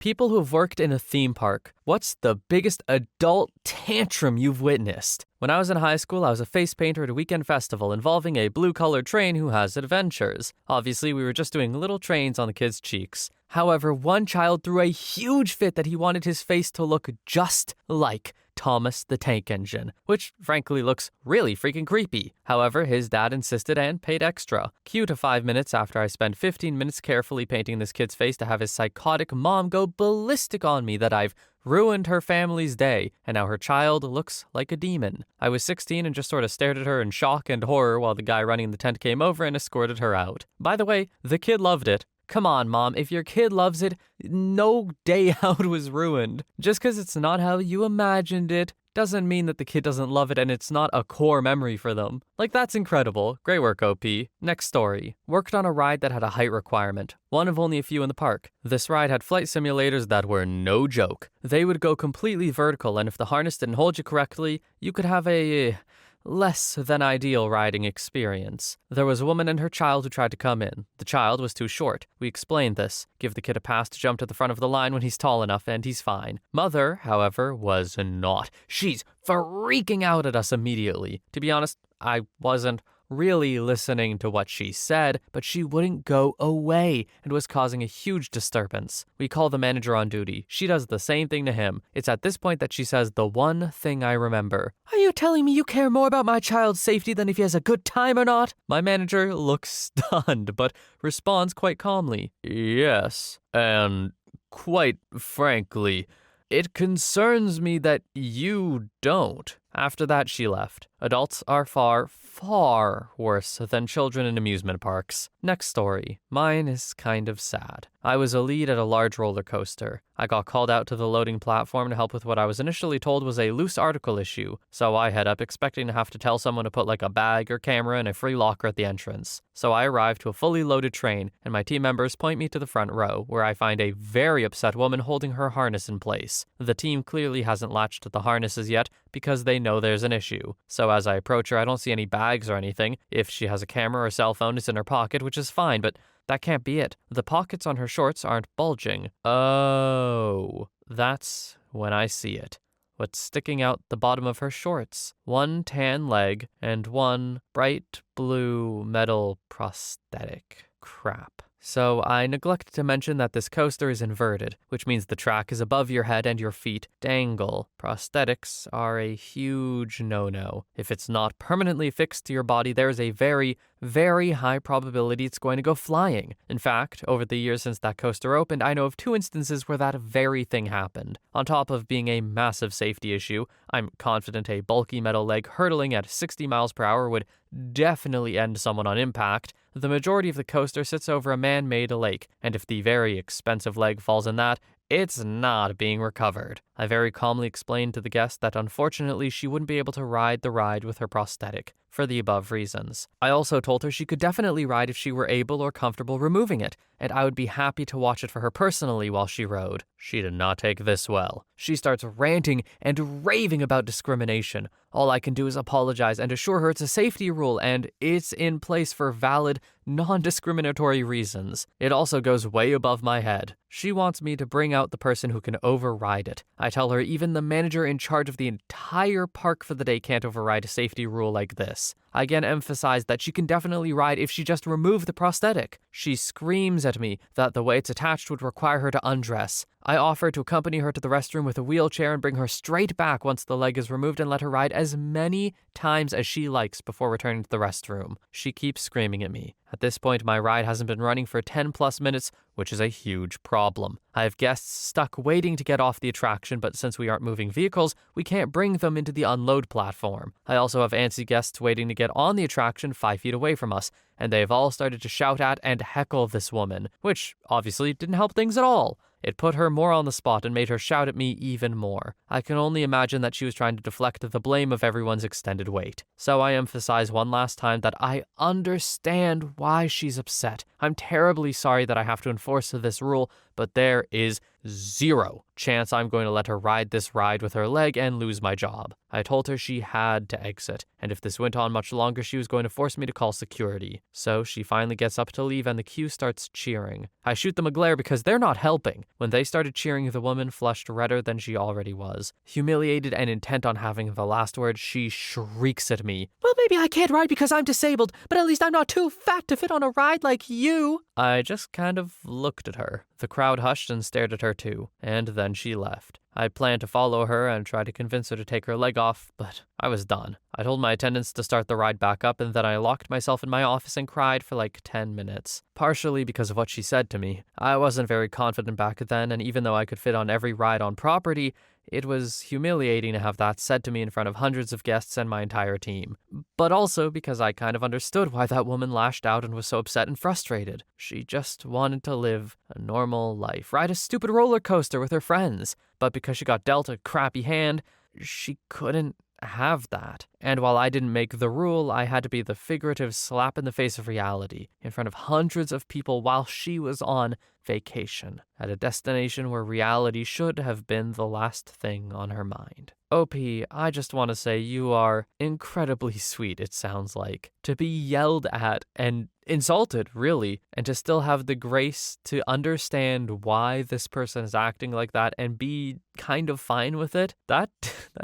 People who've worked in a theme park, what's the biggest adult tantrum you've witnessed? When I was in high school, I was a face painter at a weekend festival involving a blue-colored train who has adventures. Obviously, we were just doing little trains on the kids' cheeks. However, one child threw a huge fit that he wanted his face to look just like Thomas the Tank Engine, which frankly looks really freaking creepy. However, his dad insisted and paid extra. Cue to 5 minutes after I spent 15 minutes carefully painting this kid's face to have his psychotic mom go ballistic on me that I've ruined her family's day, and now her child looks like a demon. I was 16 and just sort of stared at her in shock and horror while the guy running the tent came over and escorted her out. By the way, the kid loved it. Come on, Mom, if your kid loves it, no day out was ruined. Just because it's not how you imagined it doesn't mean that the kid doesn't love it and it's not a core memory for them. Like, that's incredible. Great work, OP. Next story. Worked on a ride that had a height requirement, one of only a few in the park. This ride had flight simulators that were no joke. They would go completely vertical, and if the harness didn't hold you correctly, you could have a less than ideal riding experience. There was a woman and her child who tried to come in. The child was too short. We explained this. Give the kid a pass to jump to the front of the line when he's tall enough and he's fine. Mother, however, was not. She's freaking out at us immediately. To be honest, I wasn't really listening to what she said, but she wouldn't go away and was causing a huge disturbance. We call the manager on duty. She does the same thing to him. It's at this point that she says the one thing I remember. Are you telling me you care more about my child's safety than if he has a good time or not? My manager looks stunned, but responds quite calmly. Yes, and quite frankly, it concerns me that you don't. After that, she left. Adults are far, far worse than children in amusement parks. Next story. Mine is kind of sad. I was a lead at a large roller coaster. I got called out to the loading platform to help with what I was initially told was a loose article issue, so I head up expecting to have to tell someone to put like a bag or camera in a free locker at the entrance. So I arrive to a fully loaded train, and my team members point me to the front row, where I find a very upset woman holding her harness in place. The team clearly hasn't latched the harnesses yet because they know there's an issue. So as I approach her, I don't see any bags or anything. If she has a camera or cell phone, it's in her pocket, which is fine, but that can't be it. The pockets on her shorts aren't bulging. Oh, that's when I see it. What's sticking out the bottom of her shorts? One tan leg and one bright blue metal prosthetic. Crap. So I neglected to mention that this coaster is inverted, which means the track is above your head and your feet dangle. Prosthetics are a huge no-no. If it's not permanently fixed to your body, there's a very, very high probability it's going to go flying. In fact, over the years since that coaster opened, I know of 2 instances where that very thing happened. On top of being a massive safety issue, I'm confident a bulky metal leg hurtling at 60 miles per hour would definitely end someone on impact. The majority of the coaster sits over a man-made lake, and if the very expensive leg falls in that, it's not being recovered. I very calmly explained to the guest that unfortunately she wouldn't be able to ride the ride with her prosthetic, for the above reasons. I also told her she could definitely ride if she were able or comfortable removing it, and I would be happy to watch it for her personally while she rode. She did not take this well. She starts ranting and raving about discrimination. All I can do is apologize and assure her it's a safety rule and it's in place for valid, non-discriminatory reasons. It also goes way above my head. She wants me to bring out the person who can override it. I tell her even the manager in charge of the entire park for the day can't override a safety rule like this. I again emphasize that she can definitely ride if she just removed the prosthetic. She screams at me that the way it's attached would require her to undress. I offer to accompany her to the restroom with a wheelchair and bring her straight back once the leg is removed and let her ride as many times as she likes before returning to the restroom. She keeps screaming at me. At this point, my ride hasn't been running for 10 plus minutes, which is a huge problem. I have guests stuck waiting to get off the attraction, but since we aren't moving vehicles, we can't bring them into the unload platform. I also have antsy guests waiting to get on the attraction 5 feet away from us, and they have all started to shout at and heckle this woman, which obviously didn't help things at all. It put her more on the spot and made her shout at me even more. I can only imagine that she was trying to deflect the blame of everyone's extended wait. So I emphasize one last time that I understand why she's upset. I'm terribly sorry that I have to enforce this rule, but there is zero chance I'm going to let her ride this ride with her leg and lose my job. I told her she had to exit, and if this went on much longer, she was going to force me to call security. So she finally gets up to leave and the queue starts cheering. I shoot them a glare because they're not helping. When they started cheering, the woman flushed redder than she already was. Humiliated and intent on having the last word, she shrieks at me. "Well, maybe I can't ride because I'm disabled, but at least I'm not too fat to fit on a ride like you." I just kind of looked at her. The crowd hushed and stared at her too, and then she left. I planned to follow her and try to convince her to take her leg off, but I was done. I told my attendants to start the ride back up, and then I locked myself in my office and cried for like 10 minutes. Partially because of what she said to me. I wasn't very confident back then, and even though I could fit on every ride on property, it was humiliating to have that said to me in front of hundreds of guests and my entire team. But also because I kind of understood why that woman lashed out and was so upset and frustrated. She just wanted to live a normal life, ride a stupid roller coaster with her friends. But because she got dealt a crappy hand, she couldn't have that. And while I didn't make the rule, I had to be the figurative slap in the face of reality in front of hundreds of people while she was on vacation at a destination where reality should have been the last thing on her mind. OP, I just want to say you are incredibly sweet, it sounds like. To be yelled at and insulted, really, and to still have the grace to understand why this person is acting like that and be kind of fine with it, that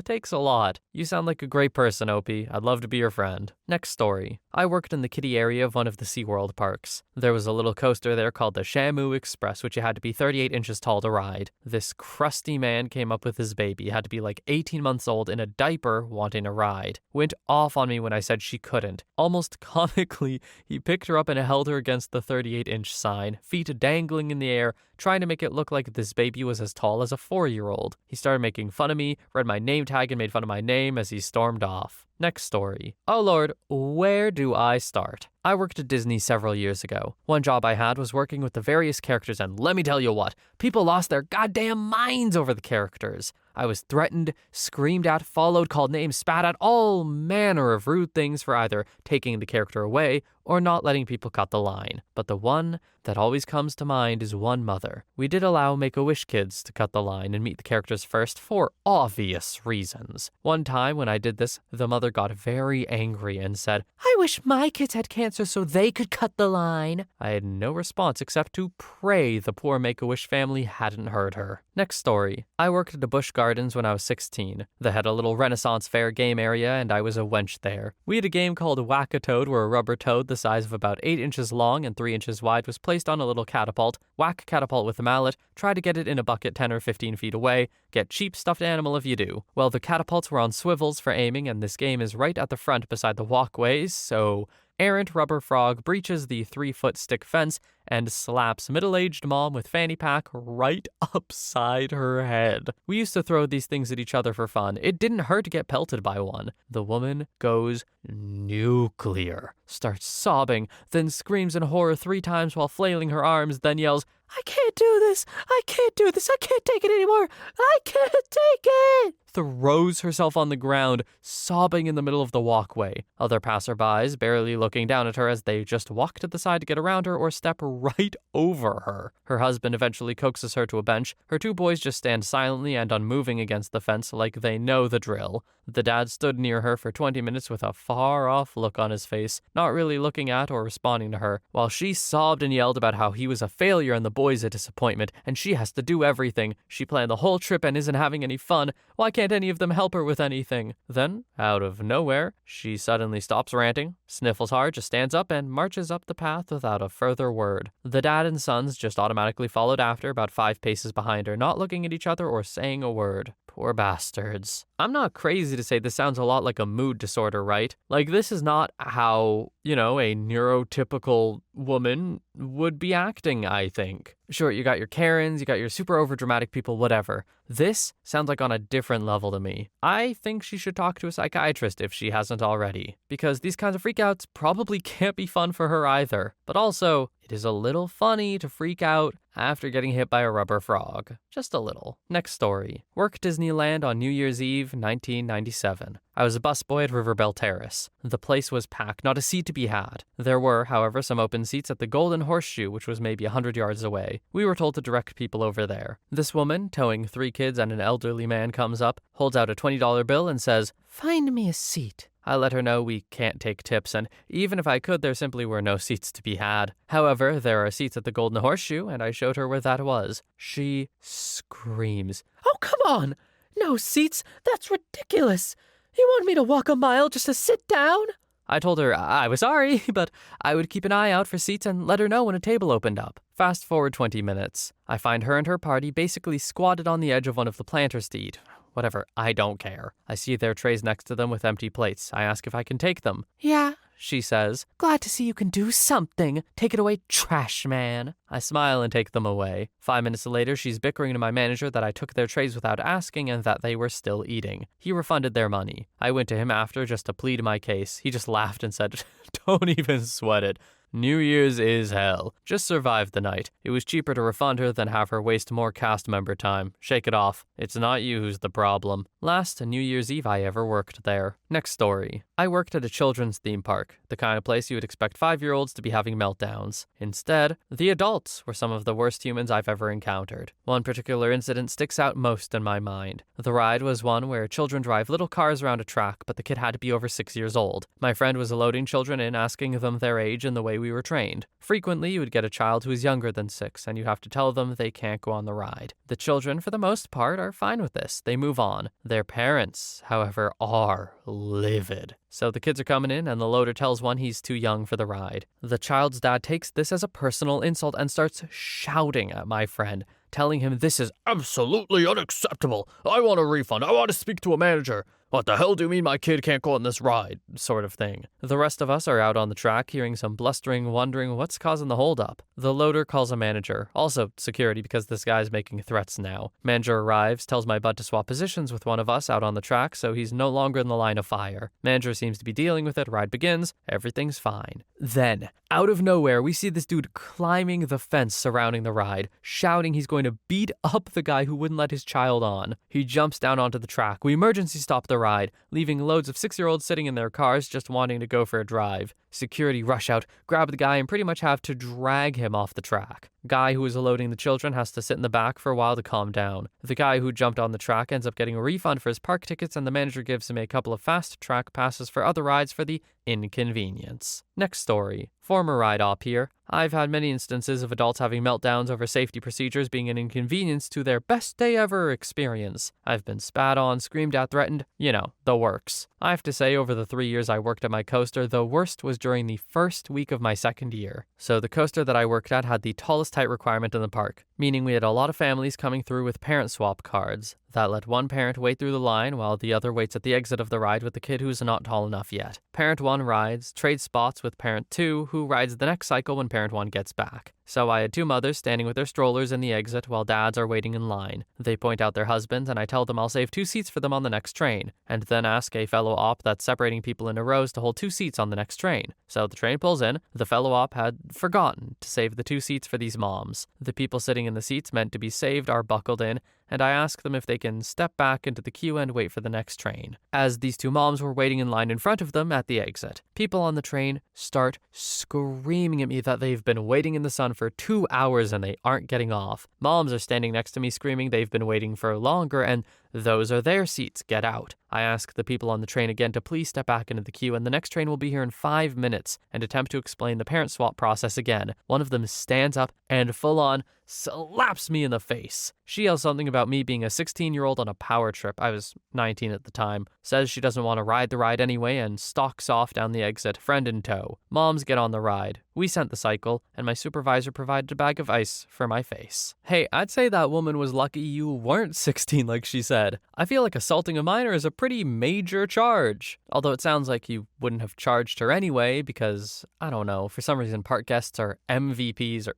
takes a lot. You sound like a great person, OP. I'd love to be your friend. Next story. I worked in the kiddie area of one of the SeaWorld parks. There was a little coaster there called the Shamu Express, which you had to be 38 inches tall to ride. This crusty man came up with his baby, had to be like 18 months old in a diaper wanting a ride. Went off on me when I said she couldn't. Almost comically, he picked her up and held her against the 38-inch sign, feet dangling in the air, trying to make it look like this baby was as tall as a 4-year-old. He started making fun of me, read my name tag and made fun of my name as he stormed off. Next story. Oh Lord, where do I start? I worked at Disney several years ago. One job I had was working with the various characters, and let me tell you what, people lost their goddamn minds over the characters. I was threatened, screamed at, followed, called names, spat at, all manner of rude things for either taking the character away or not letting people cut the line. But the one that always comes to mind is one mother. We did allow Make-A-Wish kids to cut the line and meet the characters first for obvious reasons. One time when I did this, the mother got very angry and said, "I wish my kids had cancer so they could cut the line." I had no response except to pray the poor Make-A-Wish family hadn't heard her. Next story. I worked at the Busch Gardens when I was 16. They had a little Renaissance fair game area and I was a wench there. We had a game called Whack-A-Toad where a rubber toad the size of about 8 inches long and 3 inches wide was placed on a little catapult, whack catapult with a mallet, try to get it in a bucket 10 or 15 feet away, get cheap stuffed animal if you do. Well, the catapults were on swivels for aiming and this game is right at the front beside the walkways, so errant rubber frog breaches the 3-foot stick fence and slaps middle-aged mom with fanny pack right upside her head. We used to throw these things at each other for fun. It didn't hurt to get pelted by one. The woman goes nuclear, starts sobbing, then screams in horror 3 times while flailing her arms, then yells, "I can't do this! I can't do this! I can't take it anymore! I can't take it!" Throws herself on the ground, sobbing in the middle of the walkway. Other passerbys barely looking down at her as they just walk to the side to get around her or step right over her. Her husband eventually coaxes her to a bench. Her 2 boys just stand silently and unmoving against the fence like they know the drill. The dad stood near her for 20 minutes with a far-off look on his face, not really looking at or responding to her, while she sobbed and yelled about how he was a failure and the boys a disappointment, and she has to do everything. She planned the whole trip and isn't having any fun. Why can't any of them help her with anything? Then, out of nowhere, she suddenly stops ranting, sniffles hard, just stands up, and marches up the path without a further word. The dad and sons just automatically followed after, about 5 paces behind her, not looking at each other or saying a word. Poor bastards. I'm not crazy to say this sounds a lot like a mood disorder, right? Like, this is not how, a neurotypical woman would be acting, I think. Sure, you got your Karens, you got your super overdramatic people, whatever. This sounds like on a different level to me. I think she should talk to a psychiatrist if she hasn't already, because these kinds of freakouts probably can't be fun for her either. But also, it is a little funny to freak out after getting hit by a rubber frog. Just a little. Next story. Work Disneyland on New Year's Eve, 1997. I was a busboy at Riverbell Terrace. The place was packed, not a seat to be had. There were, however, some open seats at the Golden Horseshoe, which was maybe 100 yards away. We were told to direct people over there. This woman, towing 3 kids and an elderly man, comes up, holds out a $20 bill and says, "Find me a seat." I let her know we can't take tips, and even if I could, there simply were no seats to be had. However, there are seats at the Golden Horseshoe, and I showed her where that was. She screams, "Oh, come on! No seats? That's ridiculous! You want me to walk a mile just to sit down?" I told her I was sorry, but I would keep an eye out for seats and let her know when a table opened up. Fast forward 20 minutes. I find her and her party basically squatted on the edge of one of the planters to eat. Whatever, I don't care. I see their trays next to them with empty plates. I ask if I can take them. "Yeah," she says. "Glad to see you can do something. Take it away, trash man." I smile and take them away. 5 minutes later, she's bickering to my manager that I took their trays without asking and that they were still eating. He refunded their money. I went to him after just to plead my case. He just laughed and said, "Don't even sweat it. New Year's is hell. Just survive the night. It was cheaper to refund her than have her waste more cast member time. Shake it off. It's not you who's the problem." Last New Year's Eve I ever worked there. Next story. I worked at a children's theme park, the kind of place you would expect 5-year-olds to be having meltdowns. Instead, the adults were some of the worst humans I've ever encountered. One particular incident sticks out most in my mind. The ride was one where children drive little cars around a track, but the kid had to be over 6 years old. My friend was loading children in, asking them their age and the way we were trained. Frequently, you would get a child who is younger than 6, and you have to tell them they can't go on the ride. The children, for the most part, are fine with this. They move on. Their parents, however, are livid. So the kids are coming in, and the loader tells one he's too young for the ride. The child's dad takes this as a personal insult and starts shouting at my friend, telling him this is absolutely unacceptable. I want a refund. I want to speak to a manager. What the hell do you mean my kid can't go on this ride? Sort of thing. The rest of us are out on the track, hearing some blustering, wondering what's causing the holdup. The loader calls a manager, also security because this guy's making threats now. Manager arrives, tells my bud to swap positions with one of us out on the track so he's no longer in the line of fire. Manager seems to be dealing with it, ride begins, everything's fine. Then, out of nowhere, we see this dude climbing the fence surrounding the ride, shouting he's going to beat up the guy who wouldn't let his child on. He jumps down onto the track. We emergency stop the ride, leaving loads of 6-year-olds sitting in their cars just wanting to go for a drive. Security rush out, grab the guy, and pretty much have to drag him off the track. Guy who is loading the children has to sit in the back for a while to calm down. The guy who jumped on the track ends up getting a refund for his park tickets, and the manager gives him a couple of fast track passes for other rides for the inconvenience. Next story. Former ride op here. I've had many instances of adults having meltdowns over safety procedures being an inconvenience to their best day ever experience. I've been spat on, screamed at, threatened, the works. I have to say, over the 3 years I worked at my coaster, the worst was during the first week of my second year. So the coaster that I worked at had the tallest height requirement in the park, meaning we had a lot of families coming through with parent swap cards. That let one parent wait through the line while the other waits at the exit of the ride with the kid who's not tall enough yet. Parent 1 rides, trades spots with parent 2, who rides the next cycle when parent 1 gets back. So I had 2 mothers standing with their strollers in the exit while dads are waiting in line. They point out their husbands and I tell them I'll save 2 seats for them on the next train, and then ask a fellow op that's separating people into rows to hold 2 seats on the next train. So the train pulls in. The fellow op had forgotten to save the 2 seats for these moms. The people sitting in the seats meant to be saved are buckled in, and I ask them if they can step back into the queue and wait for the next train, as these 2 moms were waiting in line in front of them at the exit. People on the train start screaming at me that they've been waiting in the sun for 2 hours and they aren't getting off. Moms are standing next to me screaming they've been waiting for longer and those are their seats, get out. I ask the people on the train again to please step back into the queue, and the next train will be here in 5 minutes, and attempt to explain the parent swap process again. One of them stands up and full-on slaps me in the face. She yells something about me being a 16-year-old on a power trip. I was 19 at the time. Says she doesn't want to ride the ride anyway and stalks off down the exit, friend in tow. Moms get on the ride. We sent the cycle, and my supervisor provided a bag of ice for my face. Hey, I'd say that woman was lucky you weren't 16 like she said. I feel like assaulting a minor is a pretty major charge. Although it sounds like you wouldn't have charged her anyway because, I don't know, for some reason park guests are VIPs,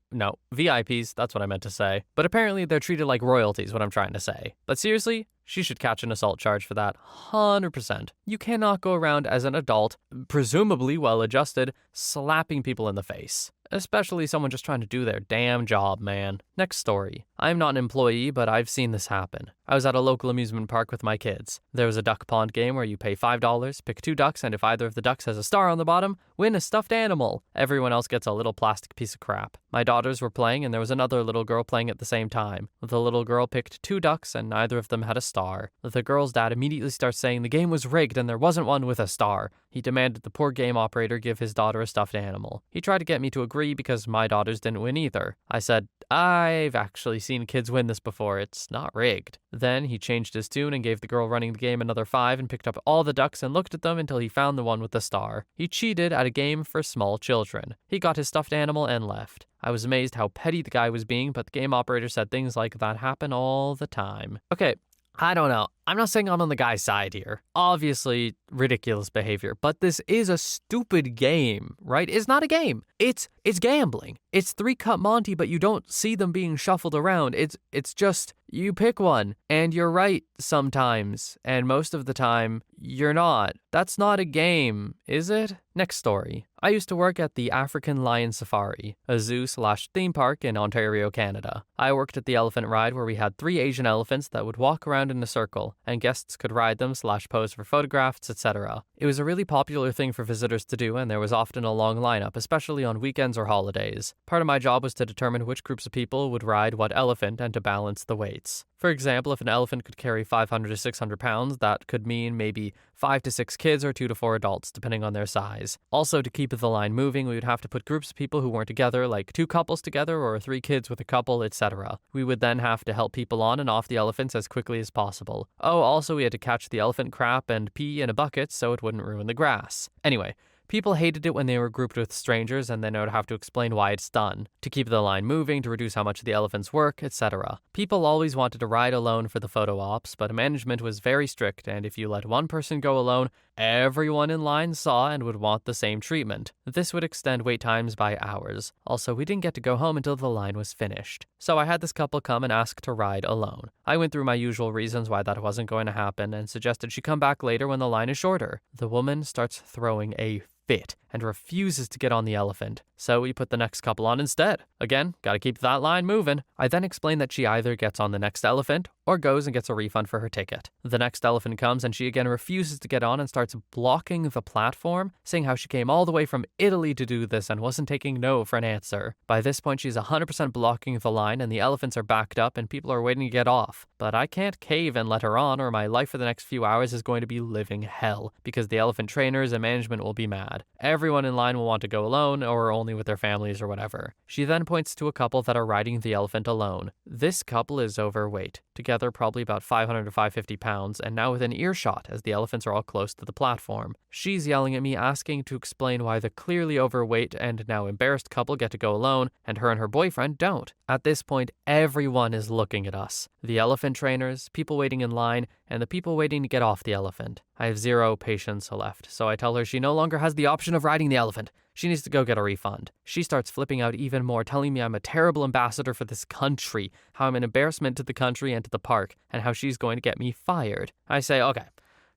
that's what I meant to say. But apparently they're treated like royalties, what I'm trying to say. But seriously, she should catch an assault charge for that, 100%. You cannot go around as an adult, presumably well-adjusted, slapping people in the face. Especially someone just trying to do their damn job, man. Next story. I'm not an employee, but I've seen this happen. I was at a local amusement park with my kids. There was a duck pond game where you pay $5, pick 2 ducks, and if either of the ducks has a star on the bottom, win a stuffed animal. Everyone else gets a little plastic piece of crap. My daughters were playing, and there was another little girl playing at the same time. The little girl picked 2 ducks, and neither of them had a star. The girl's dad immediately starts saying the game was rigged and there wasn't one with a star. He demanded the poor game operator give his daughter a stuffed animal. He tried to get me to agree because my daughters didn't win either. I said, I've actually seen kids win this before. It's not rigged. Then he changed his tune and gave the girl running the game another 5 and picked up all the ducks and looked at them until he found the one with the star. He cheated at a game for small children. He got his stuffed animal and left. I was amazed how petty the guy was being, but the game operator said things like that happen all the time. Okay, I don't know. I'm not saying I'm on the guy's side here. Obviously, ridiculous behavior, but this is a stupid game, right? It's not a game. It's gambling. It's 3-Cup Monty, but you don't see them being shuffled around. It's just you pick one, and you're right sometimes, and most of the time, you're not. That's not a game, is it? Next story. I used to work at the African Lion Safari, a zoo/theme park in Ontario, Canada. I worked at the elephant ride where we had 3 Asian elephants that would walk around in a circle, and guests could ride them/pose for photographs, etc. It was a really popular thing for visitors to do, and there was often a long lineup, especially on weekends or holidays. Part of my job was to determine which groups of people would ride what elephant and to balance the weights. For example, if an elephant could carry 500 to 600 pounds, that could mean maybe 5 to 6 kids or 2 to 4 adults, depending on their size. Also, to keep the line moving, we would have to put groups of people who weren't together, like 2 couples together or 3 kids with a couple, etc. We would then have to help people on and off the elephants as quickly as possible. Oh, also we had to catch the elephant crap and pee in a bucket so it wouldn't ruin the grass. Anyway, people hated it when they were grouped with strangers and then I would have to explain why it's done, to keep the line moving, to reduce how much the elephants work, etc. People always wanted to ride alone for the photo ops, but management was very strict, and if you let one person go alone, everyone in line saw and would want the same treatment. This would extend wait times by hours. Also, we didn't get to go home until the line was finished. So I had this couple come and ask to ride alone. I went through my usual reasons why that wasn't going to happen and suggested she come back later when the line is shorter. The woman starts throwing a fit and refuses to get on the elephant, so we put the next couple on instead. Again, gotta keep that line moving. I then explain that she either gets on the next elephant or goes and gets a refund for her ticket. The next elephant comes and she again refuses to get on and starts blocking the platform, saying how she came all the way from Italy to do this and wasn't taking no for an answer. By this point, she's 100% blocking the line and the elephants are backed up and people are waiting to get off. But I can't cave and let her on or my life for the next few hours is going to be living hell because the elephant trainers and management will be mad. Everyone in line will want to go alone or only with their families or whatever. She then points to a couple that are riding the elephant alone. This couple is overweight, together probably about 500 to 550 pounds, and now within earshot as the elephants are all close to the platform. She's yelling at me, asking to explain why the clearly overweight and now embarrassed couple get to go alone, and her boyfriend don't. At this point, everyone is looking at us. The elephant trainers, people waiting in line, and the people waiting to get off the elephant. I have 0 patience left, so I tell her she no longer has the option of riding the elephant. She needs to go get a refund. She starts flipping out even more, telling me I'm a terrible ambassador for this country, how I'm an embarrassment to the country and to the park, and how she's going to get me fired. I say, okay,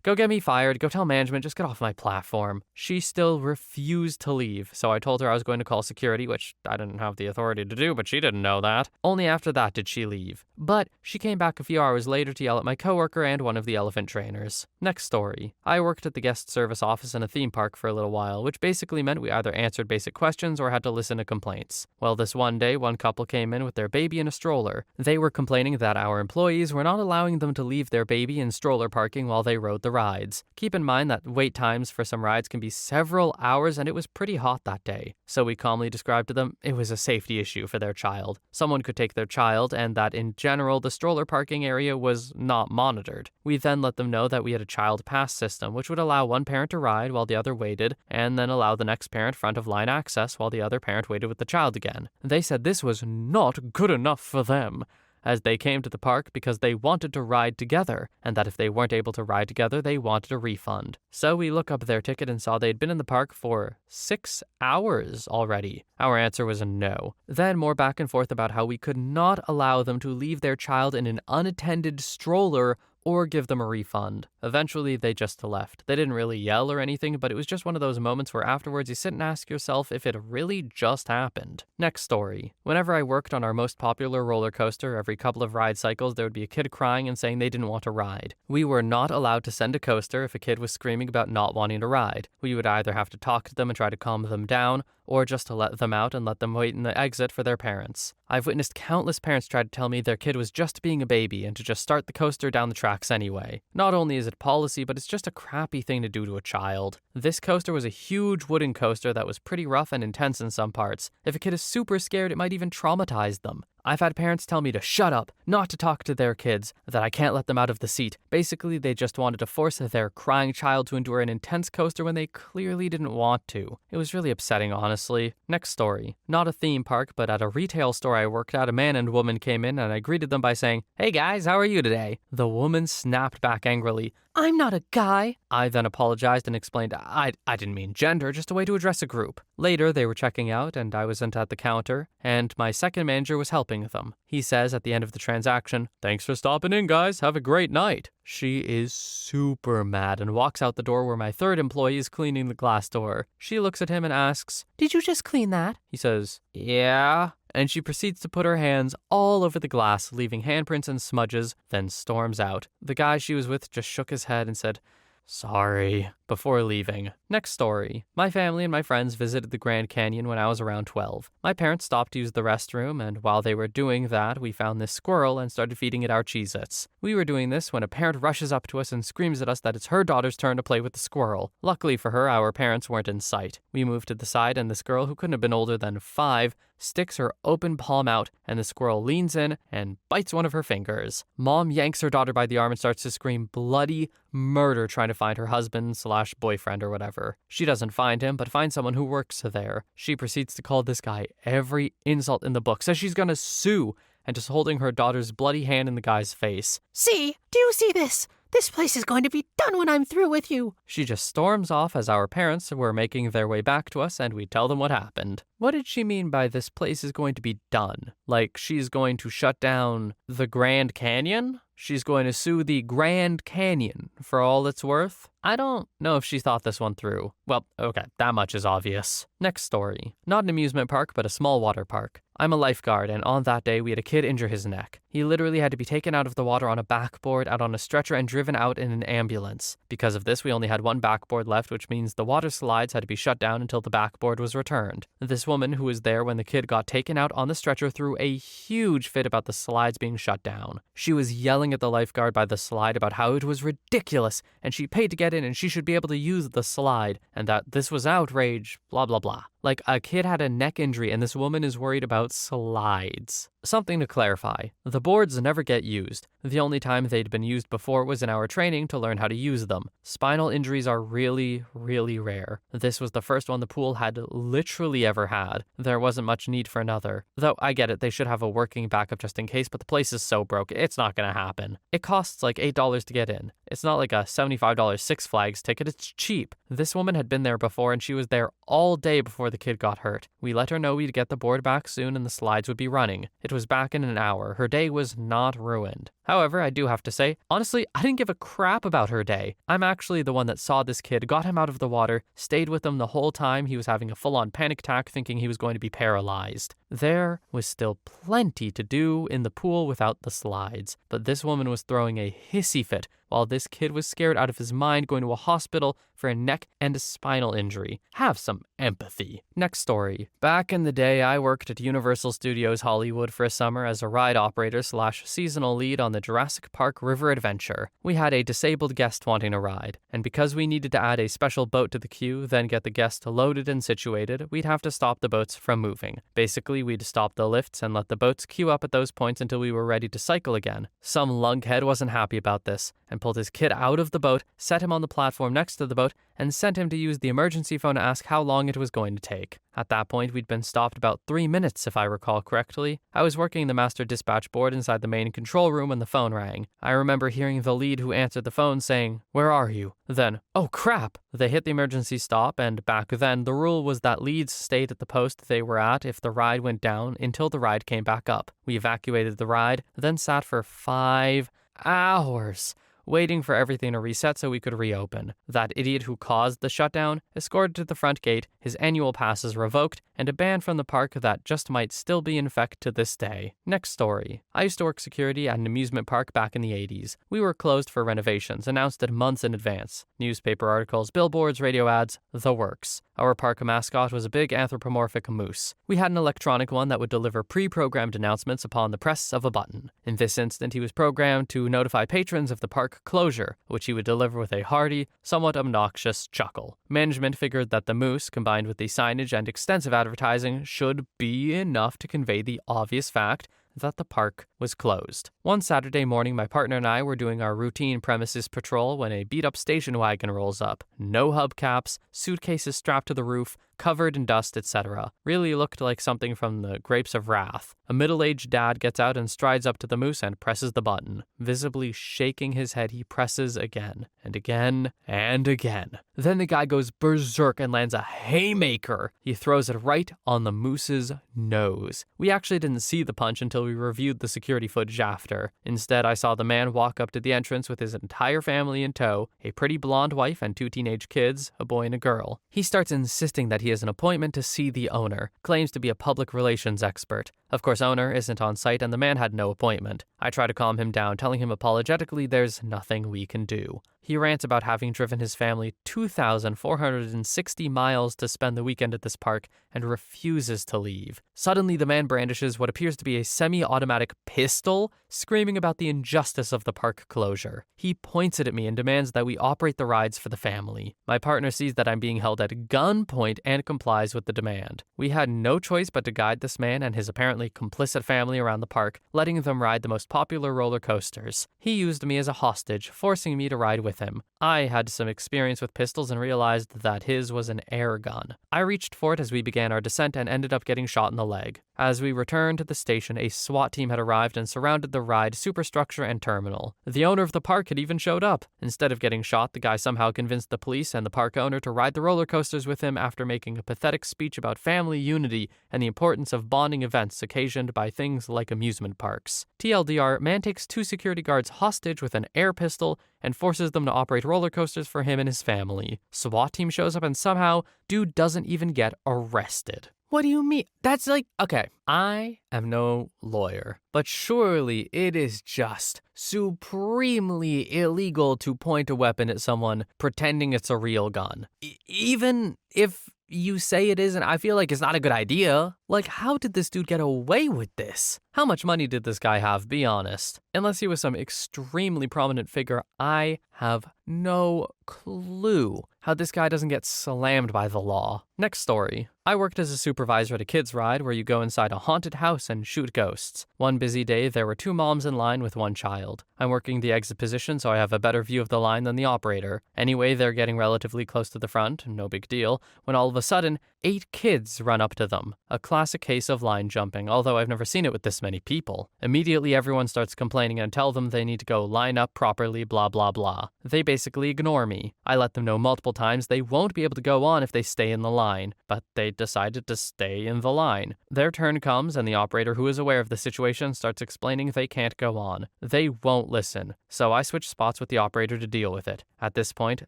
go get me fired, go tell management, just get off my platform. She still refused to leave, so I told her I was going to call security, which I didn't have the authority to do, but she didn't know that. Only after that did she leave. But she came back a few hours later to yell at my coworker and one of the elephant trainers. Next story. I worked at the guest service office in a theme park for a little while, which basically meant we either answered basic questions or had to listen to complaints. Well, this one day, one couple came in with their baby in a stroller. They were complaining that our employees were not allowing them to leave their baby in stroller parking while they rode the rides. Keep in mind that wait times for some rides can be several hours and it was pretty hot that day. So we calmly described to them it was a safety issue for their child. Someone could take their child and that in general the stroller parking area was not monitored. We then let them know that we had a child pass system which would allow one parent to ride while the other waited and then allow the next parent front of line access while the other parent waited with the child again. They said this was not good enough for them, as they came to the park because they wanted to ride together, and that if they weren't able to ride together, they wanted a refund. So we looked up their ticket and saw they'd been in the park for 6 hours already. Our answer was a no. Then more back and forth about how we could not allow them to leave their child in an unattended stroller or give them a refund. Eventually, they just left. They didn't really yell or anything, but it was just one of those moments where afterwards you sit and ask yourself if it really just happened. Next story. Whenever I worked on our most popular roller coaster, every couple of ride cycles there would be a kid crying and saying they didn't want to ride. We were not allowed to send a coaster if a kid was screaming about not wanting to ride. We would either have to talk to them and try to calm them down, or just to let them out and let them wait in the exit for their parents. I've witnessed countless parents try to tell me their kid was just being a baby and to just start the coaster down the tracks anyway. Not only is it policy, but it's just a crappy thing to do to a child. This coaster was a huge wooden coaster that was pretty rough and intense in some parts. If a kid is super scared, it might even traumatize them. I've had parents tell me to shut up, not to talk to their kids, that I can't let them out of the seat. Basically, they just wanted to force their crying child to endure an intense coaster when they clearly didn't want to. It was really upsetting, honestly. Next story. Not a theme park, but at a retail store I worked at, a man and woman came in and I greeted them by saying, "Hey guys, how are you today?" The woman snapped back angrily, "I'm not a guy." I then apologized and explained I didn't mean gender, just a way to address a group. Later, they were checking out and I wasn't at the counter, and my second manager was helping them. He says at the end of the transaction, "Thanks for stopping in, guys. Have a great night." She is super mad and walks out the door where my third employee is cleaning the glass door. She looks at him and asks, "Did you just clean that?" He says, "Yeah." And she proceeds to put her hands all over the glass, leaving handprints and smudges, then storms out. The guy she was with just shook his head and said, "Sorry," before leaving. Next story. My family and my friends visited the Grand Canyon when I was around 12. My parents stopped to use the restroom, and while they were doing that, we found this squirrel and started feeding it our Cheez-Its. We were doing this when a parent rushes up to us and screams at us that it's her daughter's turn to play with the squirrel. Luckily for her, our parents weren't in sight. We moved to the side, and this girl, who couldn't have been older than 5, sticks her open palm out, and the squirrel leans in and bites one of her fingers. Mom yanks her daughter by the arm and starts to scream bloody murder trying to find her husband/boyfriend or whatever. She doesn't find him, but finds someone who works there. She proceeds to call this guy every insult in the book, says she's gonna sue, and just holding her daughter's bloody hand in the guy's face. "See? Do you see this? This place is going to be done when I'm through with you." She just storms off as our parents were making their way back to us and we tell them what happened. What did she mean by this place is going to be done? Like she's going to shut down the Grand Canyon? She's going to sue the Grand Canyon for all it's worth? I don't know if she thought this one through. Well, okay, that much is obvious. Next story. Not an amusement park, but a small water park. I'm a lifeguard, and on that day, we had a kid injure his neck. He literally had to be taken out of the water on a backboard, out on a stretcher, and driven out in an ambulance. Because of this, we only had one backboard left, which means the water slides had to be shut down until the backboard was returned. This woman who was there when the kid got taken out on the stretcher threw a huge fit about the slides being shut down. She was yelling at the lifeguard by the slide about how it was ridiculous, and she paid to get in and she should be able to use the slide, and that this was outrage, blah blah blah. Like a kid had a neck injury and this woman is worried about slides. Something to clarify. The boards never get used. The only time they'd been used before was in our training to learn how to use them. Spinal injuries are really, really rare. This was the first one the pool had literally ever had. There wasn't much need for another. Though I get it, they should have a working backup just in case, but the place is so broke, it's not gonna happen. It costs like $8 to get in. It's not like a $75 Six Flags ticket, it's cheap. This woman had been there before and she was there all day before the kid got hurt. We let her know we'd get the board back soon and the slides would be running. It was back in an hour. Her day was not ruined. However, I do have to say, honestly, I didn't give a crap about her day. I'm actually the one that saw this kid, got him out of the water, stayed with him the whole time he was having a full-on panic attack thinking he was going to be paralyzed. There was still plenty to do in the pool without the slides, but this woman was throwing a hissy fit while this kid was scared out of his mind going to a hospital for a neck and a spinal injury. Have some empathy. Next story. Back in the day, I worked at Universal Studios Hollywood for a summer as a ride operator/seasonal lead on the Jurassic Park River Adventure. We had a disabled guest wanting a ride, and because we needed to add a special boat to the queue, then get the guest loaded and situated, we'd have to stop the boats from moving. Basically, we'd stop the lifts and let the boats queue up at those points until we were ready to cycle again. Some lunkhead wasn't happy about this, and pulled his kid out of the boat, set him on the platform next to the boat, and sent him to use the emergency phone to ask how long it was going to take. At that point, we'd been stopped about 3 minutes, if I recall correctly. I was working the master dispatch board inside the main control room when the phone rang. I remember hearing the lead who answered the phone saying, "Where are you?" Then, "Oh crap!" They hit the emergency stop, and back then, the rule was that leads stayed at the post they were at if the ride went down until the ride came back up. We evacuated the ride, then sat for 5 hours waiting for everything to reset so we could reopen. That idiot who caused the shutdown escorted to the front gate, his annual pass is revoked, and a ban from the park that just might still be in effect to this day. Next story. I used to work security at an amusement park back in the 80s. We were closed for renovations, announced it months in advance. Newspaper articles, billboards, radio ads, the works. Our park mascot was a big anthropomorphic moose. We had an electronic one that would deliver pre-programmed announcements upon the press of a button. In this instant, he was programmed to notify patrons of the park closure, which he would deliver with a hearty, somewhat obnoxious chuckle. Management figured that the moose, combined with the signage and extensive advertising, should be enough to convey the obvious fact that the park was closed. One Saturday morning, my partner and I were doing our routine premises patrol when a beat-up station wagon rolls up. No hubcaps, suitcases strapped to the roof, covered in dust, etc. Really looked like something from the Grapes of Wrath. A middle-aged dad gets out and strides up to the moose and presses the button. Visibly shaking his head, he presses again, and again, and again. Then the guy goes berserk and lands a haymaker. He throws it right on the moose's nose. We actually didn't see the punch until we reviewed the security footage after. Instead, I saw the man walk up to the entrance with his entire family in tow, a pretty blonde wife and 2 teenage kids, a boy and a girl. He starts insisting that he has an appointment to see the owner, claims to be a public relations expert. Of course, owner isn't on site and the man had no appointment. I try to calm him down, telling him apologetically there's nothing we can do. He rants about having driven his family 2,460 miles to spend the weekend at this park and refuses to leave. Suddenly, the man brandishes what appears to be a semi-automatic pistol, screaming about the injustice of the park closure. He points it at me and demands that we operate the rides for the family. My partner sees that I'm being held at gunpoint and complies with the demand. We had no choice but to guide this man and his apparently complicit family around the park, letting them ride the most popular roller coasters. He used me as a hostage, forcing me to ride with him. I had some experience with pistols and realized that his was an air gun. I reached for it as we began our descent and ended up getting shot in the leg. As we returned to the station, a SWAT team had arrived and surrounded the ride, superstructure, and terminal. The owner of the park had even showed up. Instead of getting shot, the guy somehow convinced the police and the park owner to ride the roller coasters with him after making a pathetic speech about family unity and the importance of bonding events occasioned by things like amusement parks. TLDR, man takes 2 security guards hostage with an air pistol and forces them to operate roller coasters for him and his family. SWAT team shows up and somehow, dude doesn't even get arrested. What do you mean? That's like, okay, I am no lawyer, but surely it is just supremely illegal to point a weapon at someone pretending it's a real gun. Even if you say it isn't, I feel like it's not a good idea. Like, how did this dude get away with this? How much money did this guy have, be honest? Unless he was some extremely prominent figure, I have no clue how this guy doesn't get slammed by the law. Next story. I worked as a supervisor at a kids ride where you go inside a haunted house and shoot ghosts. One busy day, there were 2 moms in line with 1 child. I'm working the exit position, so I have a better view of the line than the operator. Anyway, they're getting relatively close to the front, no big deal, when all of a sudden, 8 kids run up to them. A classic case of line jumping, although I've never seen it with this many people. Immediately, everyone starts complaining and tell them they need to go line up properly, blah blah blah. They basically ignore me. I let them know multiple times they won't be able to go on if they stay in the line, but they decided to stay in the line. Their turn comes and the operator, who is aware of the situation, starts explaining they can't go on. They won't listen, so I switch spots with the operator to deal with it. At this point,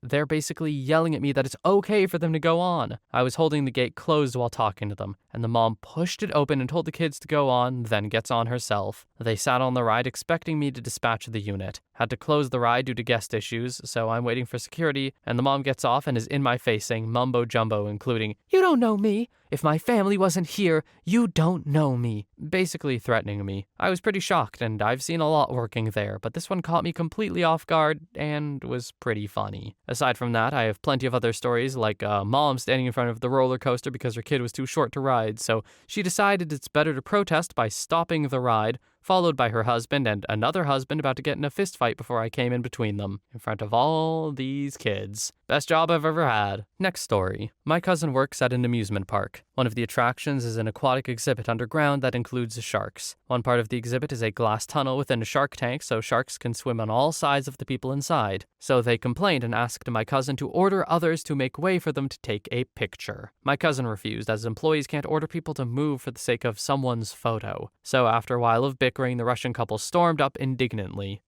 they're basically yelling at me that it's okay for them to go on. I was holding the gate closed while talking to them, and the mom pushed it open and told the kids to go on, then gets on herself. They sat on the ride expecting me to dispatch the unit. Had to close the ride due to guest issues, so I'm waiting for security, and the mom gets off and is in my face saying mumbo jumbo, including, "You don't know me. If my family wasn't here, you don't know me." Basically threatening me. I was pretty shocked, and I've seen a lot working there, but this one caught me completely off guard and was pretty funny. Aside from that, I have plenty of other stories, like a mom standing in front of the roller coaster because her kid was too short to ride, so she decided it's better to protest by stopping the ride, followed by her husband and another husband about to get in a fist fight before I came in between them, in front of all these kids. Best job I've ever had. Next story. My cousin works at an amusement park. One of the attractions is an aquatic exhibit underground that includes sharks. One part of the exhibit is a glass tunnel within a shark tank so sharks can swim on all sides of the people inside. So they complained and asked my cousin to order others to make way for them to take a picture. My cousin refused, as employees can't order people to move for the sake of someone's photo. So after a while of bickering, the Russian couple stormed up indignantly.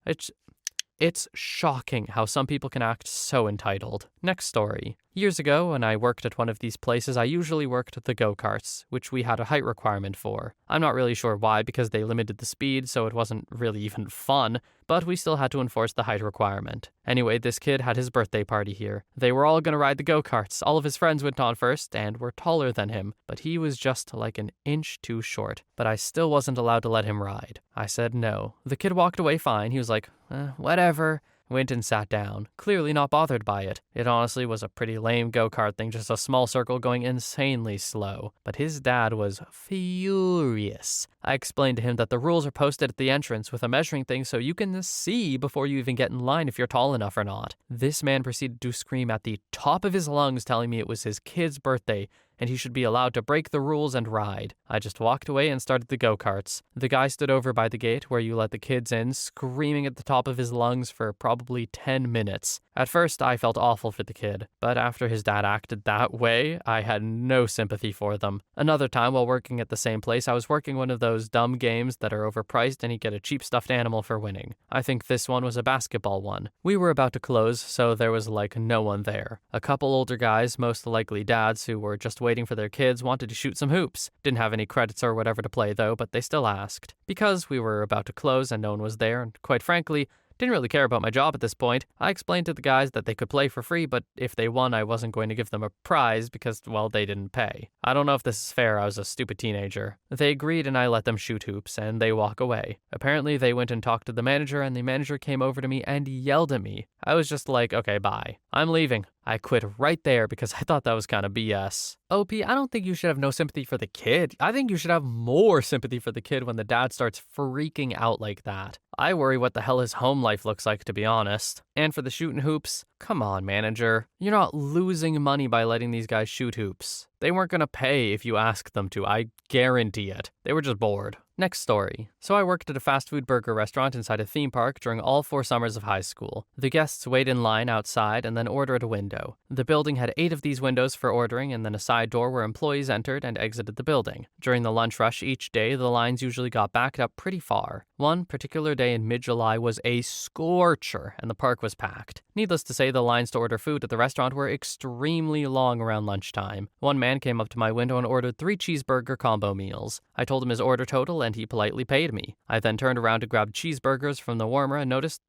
It's shocking how some people can act so entitled. Next story. Years ago, when I worked at one of these places, I usually worked the go-karts, which we had a height requirement for. I'm not really sure why, because they limited the speed, so it wasn't really even fun, but we still had to enforce the height requirement. Anyway, this kid had his birthday party here. They were all gonna ride the go-karts. All of his friends went on first and were taller than him, but he was just like an inch too short. But I still wasn't allowed to let him ride. I said no. The kid walked away fine. He was like, whatever. Went and sat down, clearly not bothered by it. It honestly was a pretty lame go-kart thing, just a small circle going insanely slow. But his dad was furious. I explained to him that the rules are posted at the entrance with a measuring thing so you can see before you even get in line if you're tall enough or not. This man proceeded to scream at the top of his lungs, telling me it was his kid's birthday and he should be allowed to break the rules and ride. I just walked away and started the go-karts. The guy stood over by the gate where you let the kids in, screaming at the top of his lungs for probably 10 minutes. At first, I felt awful for the kid, but after his dad acted that way, I had no sympathy for them. Another time, while working at the same place, I was working one of those dumb games that are overpriced and you get a cheap stuffed animal for winning. I think this one was a basketball one. We were about to close, so there was like no one there. A couple older guys, most likely dads, who were just waiting for their kids, wanted to shoot some hoops. Didn't have any credits or whatever to play though, but they still asked. Because we were about to close and no one was there, and quite frankly, didn't really care about my job at this point, I explained to the guys that they could play for free, but if they won, I wasn't going to give them a prize because, well, they didn't pay. I don't know if this is fair, I was a stupid teenager. They agreed and I let them shoot hoops, and they walk away. Apparently, they went and talked to the manager, and the manager came over to me and yelled at me. I was just like, okay, bye. I'm leaving. I quit right there because I thought that was kind of BS. OP, I don't think you should have no sympathy for the kid. I think you should have more sympathy for the kid when the dad starts freaking out like that. I worry what the hell his home life looks like, to be honest. And for the shooting hoops, come on, manager. You're not losing money by letting these guys shoot hoops. They weren't gonna pay if you asked them to, I guarantee it. They were just bored. Next story. So I worked at a fast food burger restaurant inside a theme park during all 4 summers of high school. The guests wait in line outside and then order at a window. The building had 8 of these windows for ordering and then a side door where employees entered and exited the building. During the lunch rush each day, the lines usually got backed up pretty far. One particular day in mid-July was a scorcher and the park was packed. Needless to say, the lines to order food at the restaurant were extremely long around lunchtime. One man came up to my window and ordered 3 cheeseburger combo meals. I told him his order total and he politely paid me. I then turned around to grab cheeseburgers from the warmer and noticed,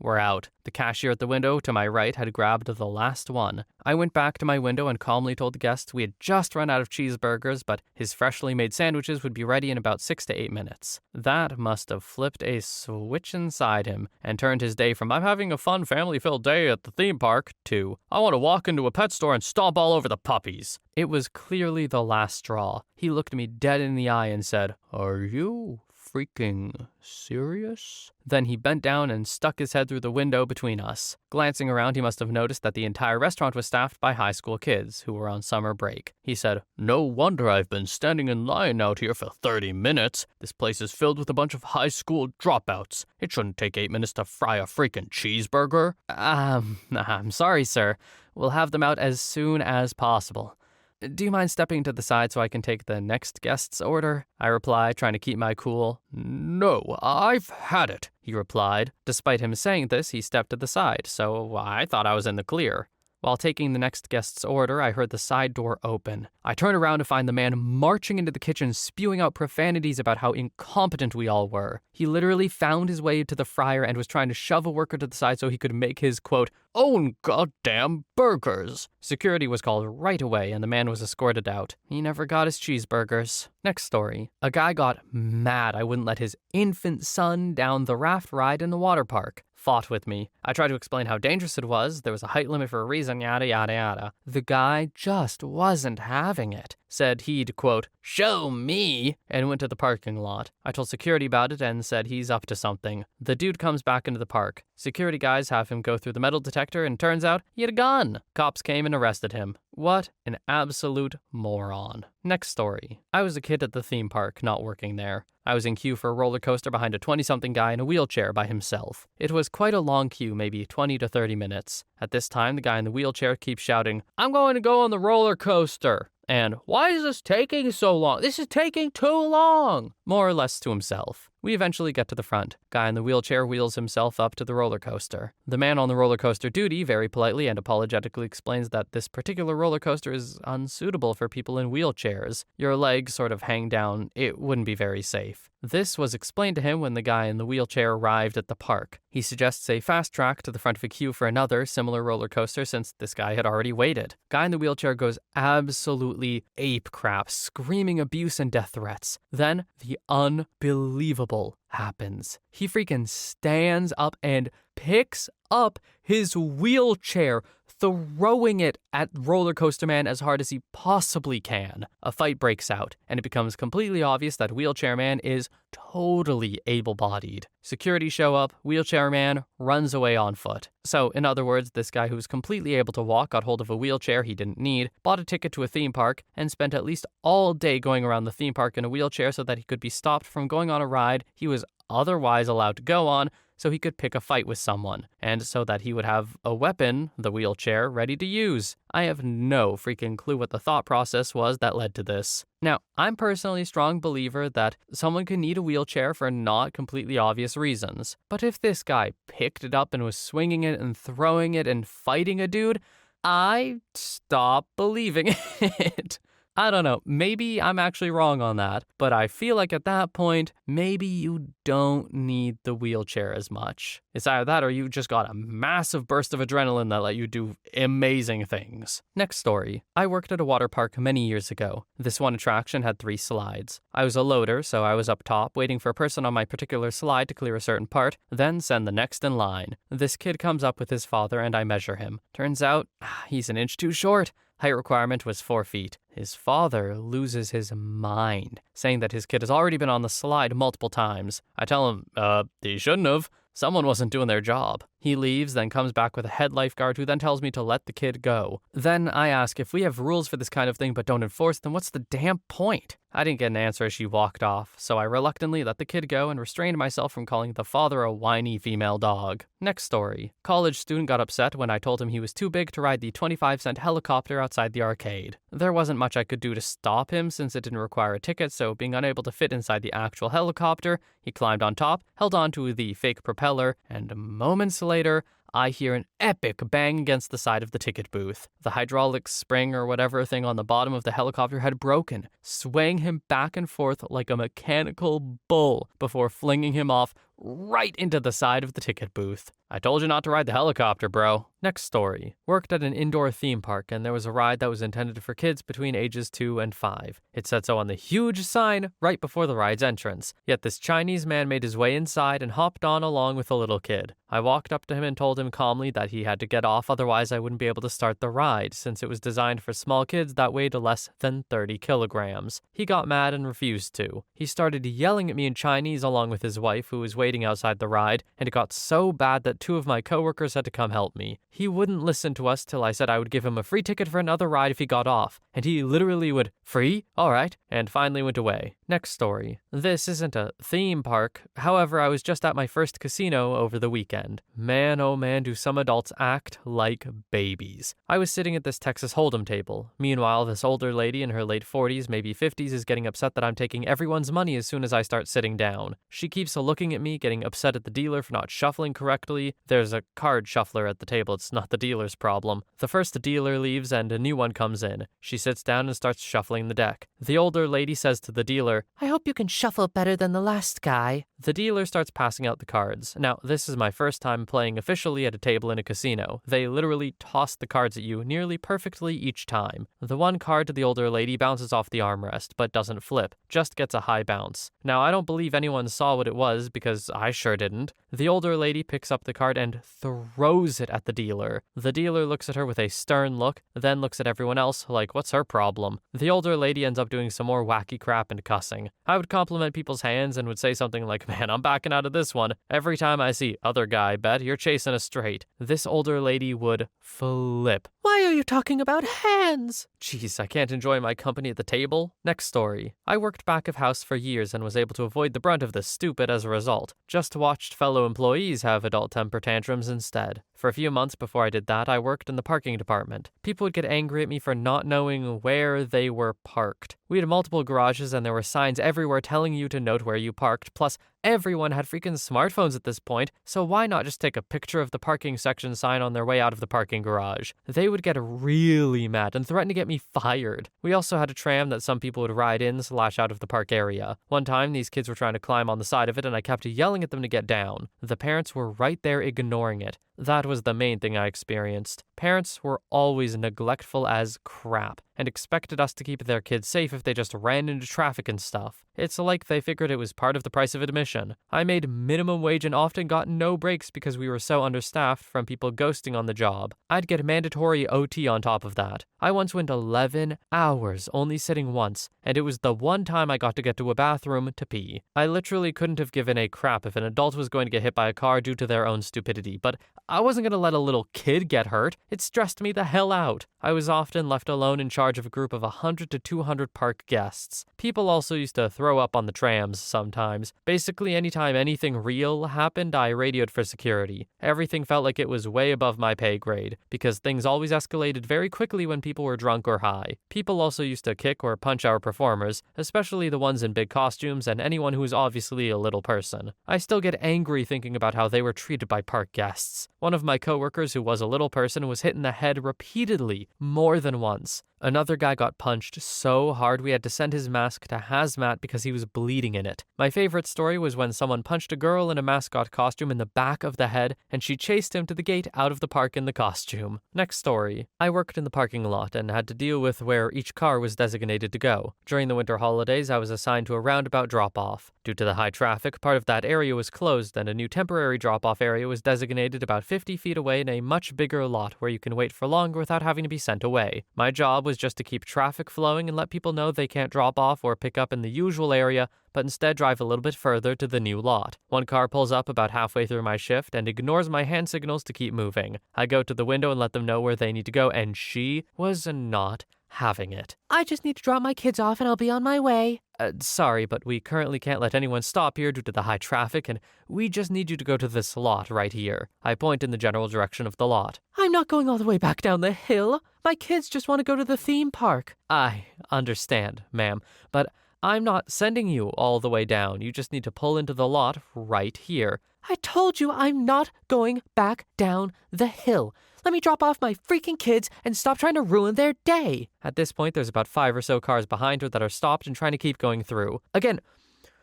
we're out. The cashier at the window to my right had grabbed the last one. I went back to my window and calmly told the guests we had just run out of cheeseburgers, but his freshly made sandwiches would be ready in about 6 to 8 minutes. That must have flipped a switch inside him and turned his day from I'm having a fun family-filled day at the theme park to I want to walk into a pet store and stomp all over the puppies. It was clearly the last straw. He looked me dead in the eye and said, "Are you freaking serious?" Then he bent down and stuck his head through the window between us. Glancing around, he must have noticed that the entire restaurant was staffed by high school kids who were on summer break. He said, "No wonder I've been standing in line out here for 30 minutes. This place is filled with a bunch of high school dropouts. It shouldn't take 8 minutes to fry a freaking cheeseburger." I'm sorry, sir. We'll have them out as soon as possible. Do you mind stepping to the side so I can take the next guest's order? I replied, trying to keep my cool. "No, I've had it," he replied. Despite him saying this, he stepped to the side, so I thought I was in the clear. While taking the next guest's order, I heard the side door open. I turned around to find the man marching into the kitchen, spewing out profanities about how incompetent we all were. He literally found his way to the fryer and was trying to shove a worker to the side so he could make his, quote, own goddamn burgers. Security was called right away and the man was escorted out. He never got his cheeseburgers. Next story. A guy got mad I wouldn't let his infant son down the raft ride in the water park. Fought with me. I tried to explain how dangerous it was, there was a height limit for a reason, yada yada yada. The guy just wasn't having it. Said he'd, quote, show me, and went to the parking lot. I told security about it and said he's up to something. The dude comes back into the park. Security guys have him go through the metal detector and turns out he had a gun. Cops came and arrested him. What an absolute moron. Next story. I was a kid at the theme park, not working there. I was in queue for a roller coaster behind a 20-something guy in a wheelchair by himself. It was quite a long queue, maybe 20 to 30 minutes. At this time, the guy in the wheelchair keeps shouting, "I'm going to go on the roller coaster." And, "Why is this taking so long? This is taking too long!" More or less to himself. We eventually get to the front. Guy in the wheelchair wheels himself up to the roller coaster. The man on the roller coaster duty very politely and apologetically explains that this particular roller coaster is unsuitable for people in wheelchairs. Your legs sort of hang down. It wouldn't be very safe. This was explained to him when the guy in the wheelchair arrived at the park. He suggests a fast track to the front of a queue for another similar roller coaster since this guy had already waited. Guy in the wheelchair goes absolutely ape crap, screaming abuse and death threats. Then the unbelievable happens. He freaking stands up and picks up his wheelchair, throwing it at Roller Coaster Man as hard as he possibly can. A fight breaks out, and it becomes completely obvious that Wheelchair Man is totally able-bodied. Security show up, Wheelchair Man runs away on foot. So, in other words, this guy who was completely able to walk got hold of a wheelchair he didn't need, bought a ticket to a theme park, and spent at least all day going around the theme park in a wheelchair so that he could be stopped from going on a ride he was otherwise allowed to go on, so he could pick a fight with someone, and so that he would have a weapon, the wheelchair, ready to use. I have no freaking clue what the thought process was that led to this. Now, I'm personally a strong believer that someone can need a wheelchair for not completely obvious reasons, but if this guy picked it up and was swinging it and throwing it and fighting a dude, I stop believing it. I don't know, maybe I'm actually wrong on that, but I feel like at that point, maybe you don't need the wheelchair as much. It's either that or you just got a massive burst of adrenaline that let you do amazing things. Next story. I worked at a water park many years ago. This one attraction had 3 slides. I was a loader, so I was up top waiting for a person on my particular slide to clear a certain part, then send the next in line. This kid comes up with his father and I measure him. Turns out, he's an inch too short. Height requirement was 4 feet. His father loses his mind, saying that his kid has already been on the slide multiple times. I tell him, he shouldn't have. Someone wasn't doing their job. He leaves, then comes back with a head lifeguard who then tells me to let the kid go. Then I ask, if we have rules for this kind of thing but don't enforce them, what's the damn point? I didn't get an answer as she walked off, so I reluctantly let the kid go and restrained myself from calling the father a whiny female dog. Next story. College student got upset when I told him he was too big to ride the 25-cent helicopter outside the arcade. There wasn't much I could do to stop him since it didn't require a ticket, so being unable to fit inside the actual helicopter, he climbed on top, held onto the fake propeller, and moments later, I hear an epic bang against the side of the ticket booth. The hydraulic spring or whatever thing on the bottom of the helicopter had broken, swaying him back and forth like a mechanical bull before flinging him off right into the side of the ticket booth. I told you not to ride the helicopter, bro. Next story. Worked at an indoor theme park, and there was a ride that was intended for kids between ages 2 and 5. It said so on the huge sign right before the ride's entrance. Yet this Chinese man made his way inside and hopped on along with a little kid. I walked up to him and told him calmly that he had to get off, otherwise I wouldn't be able to start the ride, since it was designed for small kids that weighed less than 30 kilograms. He got mad and refused to. He started yelling at me in Chinese along with his wife, who was waiting outside the ride, and it got so bad that 2 of my coworkers had to come help me. He wouldn't listen to us till I said I would give him a free ticket for another ride if he got off, and he literally would, "Free? Alright," and finally went away. Next story. This isn't a theme park, however I was just at my first casino over the weekend. Man oh man, do some adults act like babies. I was sitting at this Texas Hold'em table. Meanwhile, this older lady in her late 40s, maybe 50s, is getting upset that I'm taking everyone's money as soon as I start sitting down. She keeps looking at me, getting upset at the dealer for not shuffling correctly. There's a card shuffler at the table, it's not the dealer's problem. The first dealer leaves and a new one comes in. She sits down and starts shuffling the deck. The older lady says to the dealer, I hope you can shuffle better than the last guy. The dealer starts passing out the cards. Now, this is my first time playing officially at a table in a casino. They literally toss the cards at you nearly perfectly each time. The one card to the older lady bounces off the armrest, but doesn't flip, just gets a high bounce. Now, I don't believe anyone saw what it was because I sure didn't. The older lady picks up the card and throws it at the dealer. The dealer looks at her with a stern look, then looks at everyone else like, what's her problem? The older lady ends up doing some more wacky crap and cussing. I would compliment people's hands and would say something like, man, I'm backing out of this one. Every time I see other guy bet, you're chasing a straight. This older lady would flip. Why are you talking about hands? Jeez, I can't enjoy my company at the table. Next story. I worked back of house for years and was able to avoid the brunt of this stupid as a result. Just watched fellow employees have adult temper tantrums instead. For a few months before I did that, I worked in the parking department. People would get angry at me for not knowing where they were parked. We had multiple garages and there were signs everywhere telling you to note where you parked, plus everyone had freaking smartphones at this point, so why not just take a picture of the parking section sign on their way out of the parking garage? They would get really mad and threaten to get me fired. We also had a tram that some people would ride in / out of the park area. One time, these kids were trying to climb on the side of it and I kept yelling at them to get down. The parents were right there ignoring it. That was the main thing I experienced. Parents were always neglectful as crap and expected us to keep their kids safe if they just ran into traffic and stuff. It's like they figured it was part of the price of admission. I made minimum wage and often got no breaks because we were so understaffed from people ghosting on the job. I'd get mandatory OT on top of that. I once went 11 hours only sitting once, and it was the one time I got to get to a bathroom to pee. I literally couldn't have given a crap if an adult was going to get hit by a car due to their own stupidity, but I wasn't going to let a little kid get hurt. It stressed me the hell out. I was often left alone in charge of a group of 100 to 200 park guests. People also used to throw up on the trams sometimes. Basically, anytime anything real happened, I radioed for security. Everything felt like it was way above my pay grade, because things always escalated very quickly when people were drunk or high. People also used to kick or punch our performers, especially the ones in big costumes and anyone who was obviously a little person. I still get angry thinking about how they were treated by park guests. One of my coworkers who was a little person was hit in the head repeatedly, more than once. Another guy got punched so hard we had to send his mask to hazmat because he was bleeding in it. My favorite story was when someone punched a girl in a mascot costume in the back of the head and she chased him to the gate out of the park in the costume. Next story. I worked in the parking lot and had to deal with where each car was designated to go. During the winter holidays, I was assigned to a roundabout drop-off. Due to the high traffic, part of that area was closed and a new temporary drop-off area was designated about 50 feet away in a much bigger lot where you can wait for longer without having to be sent away. My job was just to keep traffic flowing and let people know they can't drop off or pick up in the usual area, but instead drive a little bit further to the new lot. One car pulls up about halfway through my shift and ignores my hand signals to keep moving. I go to the window and let them know where they need to go, and she was not having it. I just need to drop my kids off and I'll be on my way. Sorry, but we currently can't let anyone stop here due to the high traffic, and we just need you to go to this lot right here. I point in the general direction of the lot. I'm not going all the way back down the hill. My kids just want to go to the theme park. I understand, ma'am, but I'm not sending you all the way down. You just need to pull into the lot right here. I told you I'm not going back down the hill. Let me drop off my freaking kids and stop trying to ruin their day. At this point, there's about 5 or so cars behind her that are stopped and trying to keep going through. Again,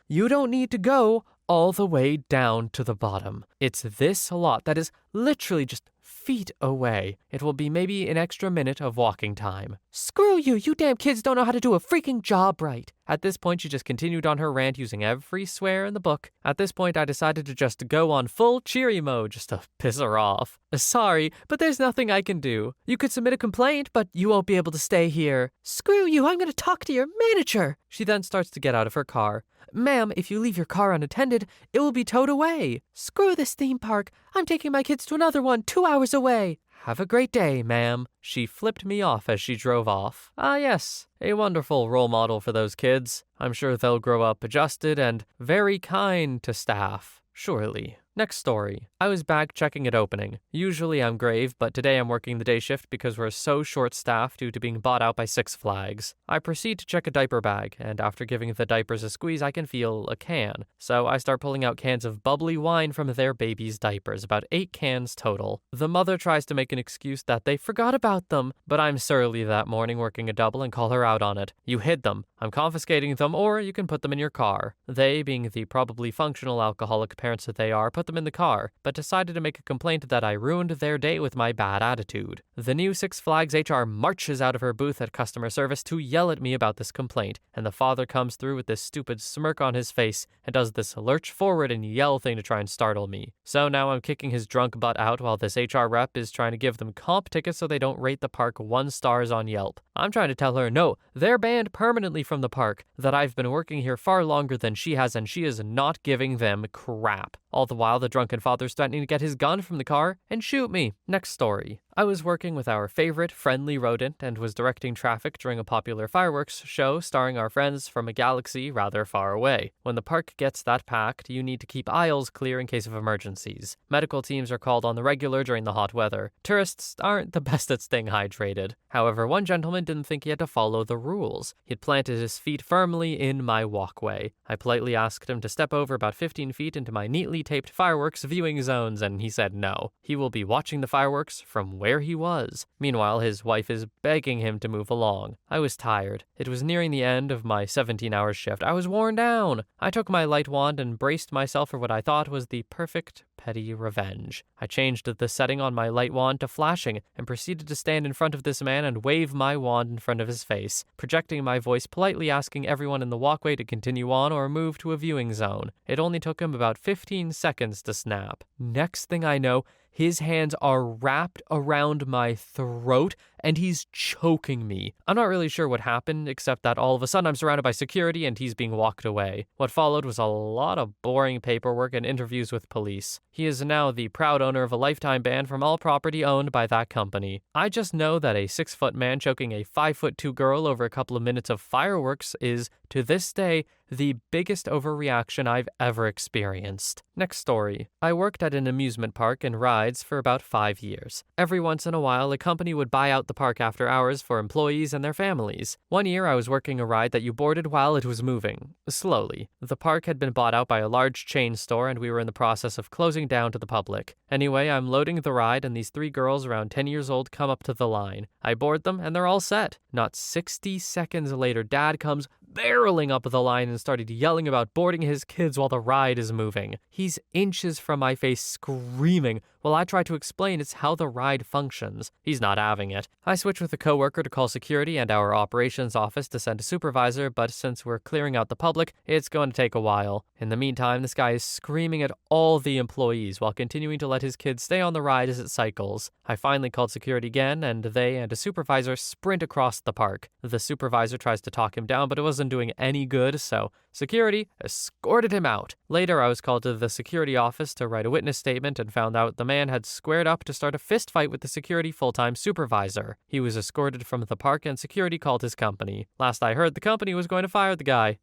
you don't need to go all the way down to the bottom. It's this lot that is literally just feet away. It will be maybe an extra minute of walking time. Screw you, you damn kids don't know how to do a freaking job right. At this point, she just continued on her rant using every swear in the book. At this point, I decided to just go on full cheery mode just to piss her off. Sorry, but there's nothing I can do. You could submit a complaint, but you won't be able to stay here. Screw you, I'm going to talk to your manager. She then starts to get out of her car. Ma'am, if you leave your car unattended, it will be towed away. Screw this theme park. I'm taking my kids to another one 2 hours away. Have a great day, ma'am. She flipped me off as she drove off. Ah, yes, a wonderful role model for those kids. I'm sure they'll grow up adjusted and very kind to staff. Surely. Next story. I was bag checking at opening. Usually I'm grave, but today I'm working the day shift because we're so short-staffed due to being bought out by Six Flags. I proceed to check a diaper bag, and after giving the diapers a squeeze, I can feel a can. So I start pulling out cans of bubbly wine from their baby's diapers, about 8 cans total. The mother tries to make an excuse that they forgot about them, but I'm surly that morning working a double and call her out on it. You hid them. I'm confiscating them, or you can put them in your car. They, being the probably functional alcoholic parents that they are, put them in the car, but decided to make a complaint that I ruined their day with my bad attitude. The new Six Flags HR marches out of her booth at customer service to yell at me about this complaint, and the father comes through with this stupid smirk on his face and does this lurch forward and yell thing to try and startle me. So now I'm kicking his drunk butt out while this HR rep is trying to give them comp tickets so they don't rate the park 1 stars on Yelp. I'm trying to tell her, no, they're banned permanently from the park, that I've been working here far longer than she has and she is not giving them crap. All the while, the drunken father's threatening to get his gun from the car and shoot me. Next story. I was working with our favorite friendly rodent and was directing traffic during a popular fireworks show starring our friends from a galaxy rather far away. When the park gets that packed, you need to keep aisles clear in case of emergencies. Medical teams are called on the regular during the hot weather. Tourists aren't the best at staying hydrated. However, one gentleman didn't think he had to follow the rules. He'd planted his feet firmly in my walkway. I politely asked him to step over about 15 feet into my neatly taped fireworks viewing zones, and he said no. He will be watching the fireworks from where he was. Meanwhile, his wife is begging him to move along. I was tired. It was nearing the end of my 17-hour shift. I was worn down. I took my light wand and braced myself for what I thought was the perfect petty revenge. I changed the setting on my light wand to flashing and proceeded to stand in front of this man and wave my wand in front of his face, projecting my voice politely asking everyone in the walkway to continue on or move to a viewing zone. It only took him about 15 seconds to snap. Next thing I know, his hands are wrapped around my throat and he's choking me. I'm not really sure what happened, except that all of a sudden I'm surrounded by security and he's being walked away. What followed was a lot of boring paperwork and interviews with police. He is now the proud owner of a lifetime ban from all property owned by that company. I just know that a 6-foot man choking a 5'2" girl over a couple of minutes of fireworks is, to this day, the biggest overreaction I've ever experienced. Next story. I worked at an amusement park and rides for about 5 years. Every once in a while, a company would buy out the park after hours for employees and their families. One year, I was working a ride that you boarded while it was moving. Slowly. The park had been bought out by a large chain store and we were in the process of closing down to the public. Anyway, I'm loading the ride and these 3 girls around 10 years old come up to the line. I board them and they're all set. Not 60 seconds later, Dad comes barreling up the line and started yelling about boarding his kids while the ride is moving. He's inches from my face screaming while I try to explain it's how the ride functions. He's not having it. I switch with a coworker to call security and our operations office to send a supervisor, but since we're clearing out the public, it's going to take a while. In the meantime, this guy is screaming at all the employees while continuing to let his kids stay on the ride as it cycles. I finally called security again, and they and a supervisor sprint across the park. The supervisor tries to talk him down, but it wasn't doing any good, so security escorted him out. Later, I was called to the security office to write a witness statement and found out the man had squared up to start a fist fight with the security full-time supervisor. He was escorted from the park and security called his company. Last I heard, the company was going to fire the guy.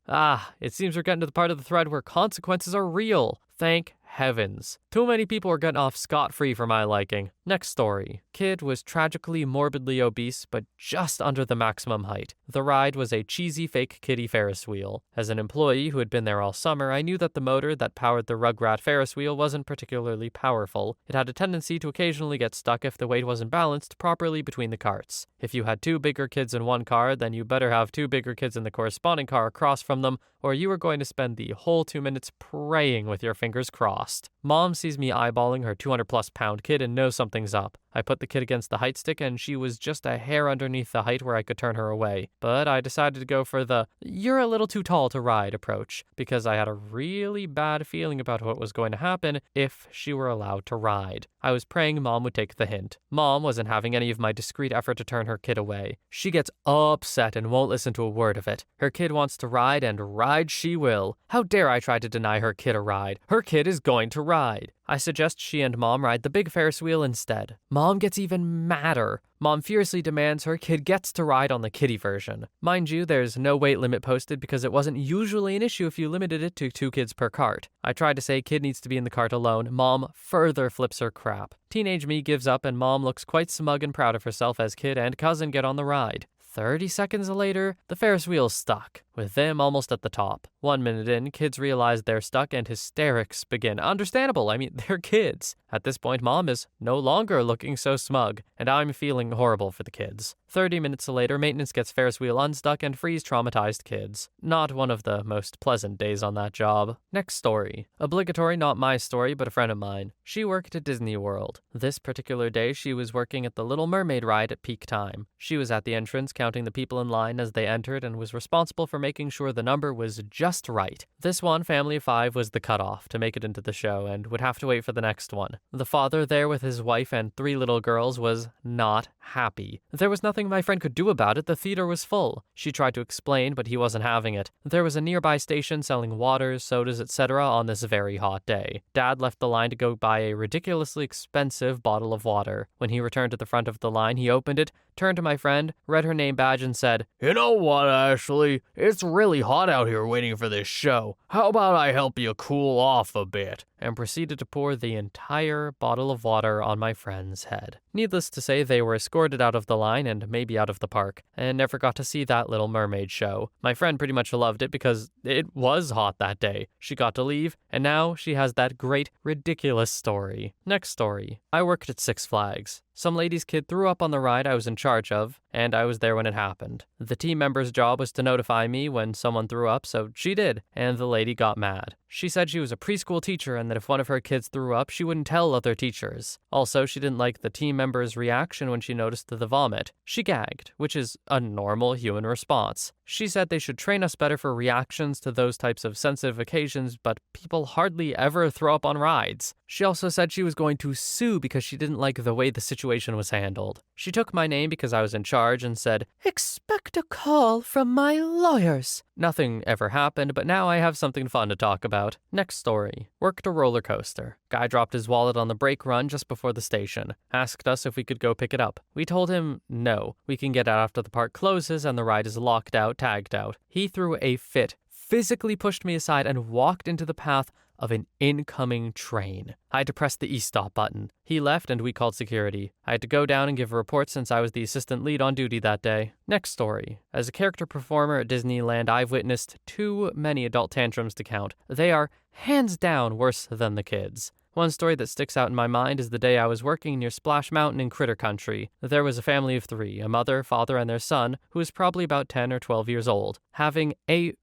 It seems we're getting to the part of the thread where consequences are real. Thank heavens. Too many people are getting off scot-free for my liking. Next story. Kid was tragically morbidly obese, but just under the maximum height. The ride was a cheesy fake kiddie Ferris wheel. As an employee who had been there all summer, I knew that the motor that powered the Rugrat Ferris wheel wasn't particularly powerful. It had a tendency to occasionally get stuck if the weight wasn't balanced properly between the carts. If you had 2 bigger kids in one car, then you better have 2 bigger kids in the corresponding car across from them, or you are going to spend the whole 2 minutes praying with your fingers crossed. Mom sees me eyeballing her 200-plus pound kid and knows something's up. I put the kid against the height stick and she was just a hair underneath the height where I could turn her away. But I decided to go for the "you're a little too tall to ride" approach because I had a really bad feeling about what was going to happen if she were allowed to ride. I was praying Mom would take the hint. Mom wasn't having any of my discreet effort to turn her kid away. She gets upset and won't listen to a word of it. Her kid wants to ride and ride she will. How dare I try to deny her kid a ride? Her kid is going to ride. I suggest she and Mom ride the big Ferris wheel instead. Mom gets even madder. Mom fiercely demands her kid gets to ride on the kiddie version. Mind you, there's no weight limit posted because it wasn't usually an issue if you limited it to 2 kids per cart. I tried to say kid needs to be in the cart alone. Mom further flips her crap. Teenage me gives up and Mom looks quite smug and proud of herself as kid and cousin get on the ride. 30 seconds later, the Ferris wheel's stuck, with them almost at the top. 1 minute in, kids realize they're stuck and hysterics begin. Understandable, they're kids. At this point, Mom is no longer looking so smug, and I'm feeling horrible for the kids. 30 minutes later, maintenance gets Ferris wheel unstuck and frees traumatized kids. Not one of the most pleasant days on that job. Next story. Obligatory, not my story, but a friend of mine. She worked at Disney World. This particular day, she was working at the Little Mermaid ride at peak time. She was at the entrance counting the people in line as they entered and was responsible for making sure the number was just right. This one family of 5 was the cutoff to make it into the show and would have to wait for the next one. The father there with his wife and 3 little girls was not happy. There was nothing my friend could do about it. The theater was full. She tried to explain, but he wasn't having it. There was a nearby station selling waters, sodas, etc. on this very hot day. Dad left the line to go buy a ridiculously expensive bottle of water. When he returned to the front of the line, he opened it, turned to my friend, read her name badge, and said, "You know what, Ashley? It's really hot out here waiting for this show. How about I help you cool off a bit?" and proceeded to pour the entire bottle of water on my friend's head. Needless to say, they were escorted out of the line and maybe out of the park, and never got to see that Little Mermaid show. My friend pretty much loved it because it was hot that day. She got to leave, and now she has that great, ridiculous story. Next story. I worked at Six Flags. Some lady's kid threw up on the ride I was in charge of, and I was there when it happened. The team member's job was to notify me when someone threw up, so she did, and the lady got mad. She said she was a preschool teacher and that if one of her kids threw up, she wouldn't tell other teachers. Also, she didn't like the team member's reaction when she noticed the vomit. She gagged, which is a normal human response. She said they should train us better for reactions to those types of sensitive occasions, but people hardly ever throw up on rides. She also said she was going to sue because she didn't like the way the situation was handled. She took my name because I was in charge and said, "Expect a call from my lawyers." Nothing ever happened, but now I have something fun to talk about. Next story. Worked a roller coaster. Guy dropped his wallet on the brake run just before the station. Asked us if we could go pick it up. We told him, no, we can get out after the park closes and the ride is locked out, tagged out. He threw a fit, physically pushed me aside, and walked into the path of an incoming train. I had to press the e-stop button. He left and we called security. I had to go down and give a report since I was the assistant lead on duty that day. Next story. As a character performer at Disneyland, I've witnessed too many adult tantrums to count. They are hands down worse than the kids. One story that sticks out in my mind is the day I was working near Splash Mountain in Critter Country. There was a family of 3, a mother, father, and their son, who was probably about 10 or 12 years old, having a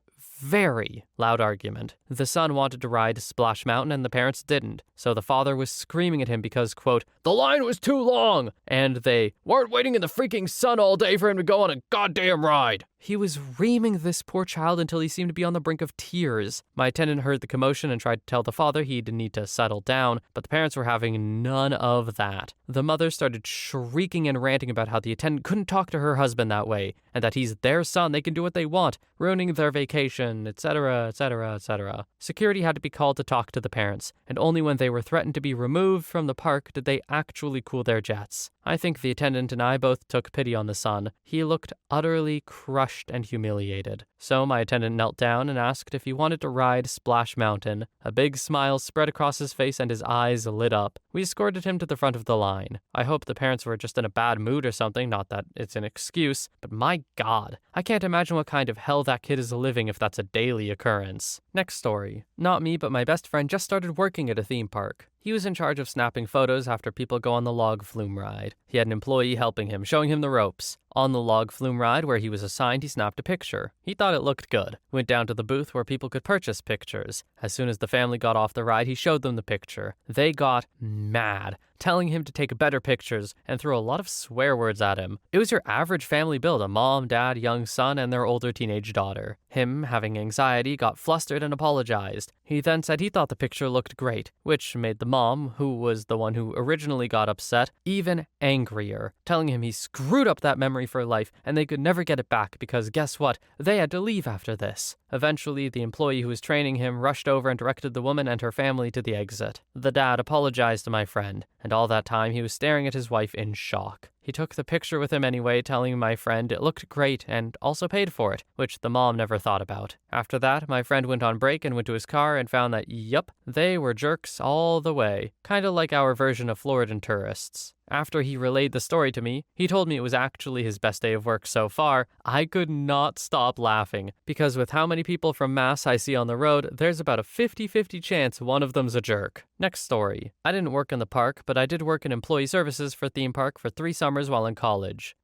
very loud argument. The son wanted to ride Splash Mountain and the parents didn't, so the father was screaming at him because, quote, "the line was too long," and they weren't waiting in the freaking sun all day for him to go on a goddamn ride. He was reaming this poor child until he seemed to be on the brink of tears. My attendant heard the commotion and tried to tell the father he'd need to settle down, but the parents were having none of that. The mother started shrieking and ranting about how the attendant couldn't talk to her husband that way, and that he's their son, they can do what they want, ruining their vacation, etc., etc., etc. Security had to be called to talk to the parents, and only when they were threatened to be removed from the park did they actually cool their jets. I think the attendant and I both took pity on the son. He looked utterly crushed and humiliated. So my attendant knelt down and asked if he wanted to ride Splash Mountain. A big smile spread across his face and his eyes lit up. We escorted him to the front of the line. I hope the parents were just in a bad mood or something, not that it's an excuse, but my God, I can't imagine what kind of hell that kid is living if that's a daily occurrence. Next story. Not me, but my best friend just started working at a theme park. He was in charge of snapping photos after people go on the log flume ride. He had an employee helping him, showing him the ropes. On the log flume ride where he was assigned, he snapped a picture. He thought it looked good. Went down to the booth where people could purchase pictures. As soon as the family got off the ride, he showed them the picture. They got mad, telling him to take better pictures and threw a lot of swear words at him. It was your average family build, a mom, dad, young son, and their older teenage daughter. Him, having anxiety, got flustered and apologized. He then said he thought the picture looked great, which made the mom, who was the one who originally got upset, even angrier, telling him he screwed up that memory for life and they could never get it back because guess what? They had to leave after this. Eventually, the employee who was training him rushed over and directed the woman and her family to the exit. The dad apologized to my friend, and all that time he was staring at his wife in shock. He took the picture with him anyway, telling my friend it looked great and also paid for it, which the mom never thought about. After that, my friend went on break and went to his car and found that, yup, they were jerks all the way, kinda like our version of Floridan tourists. After he relayed the story to me, he told me it was actually his best day of work so far. I could not stop laughing, because with how many people from Mass I see on the road, there's about a 50-50 chance one of them's a jerk. Next story. I didn't work in the park, but I did work in employee services for theme park for 3 summers while in college.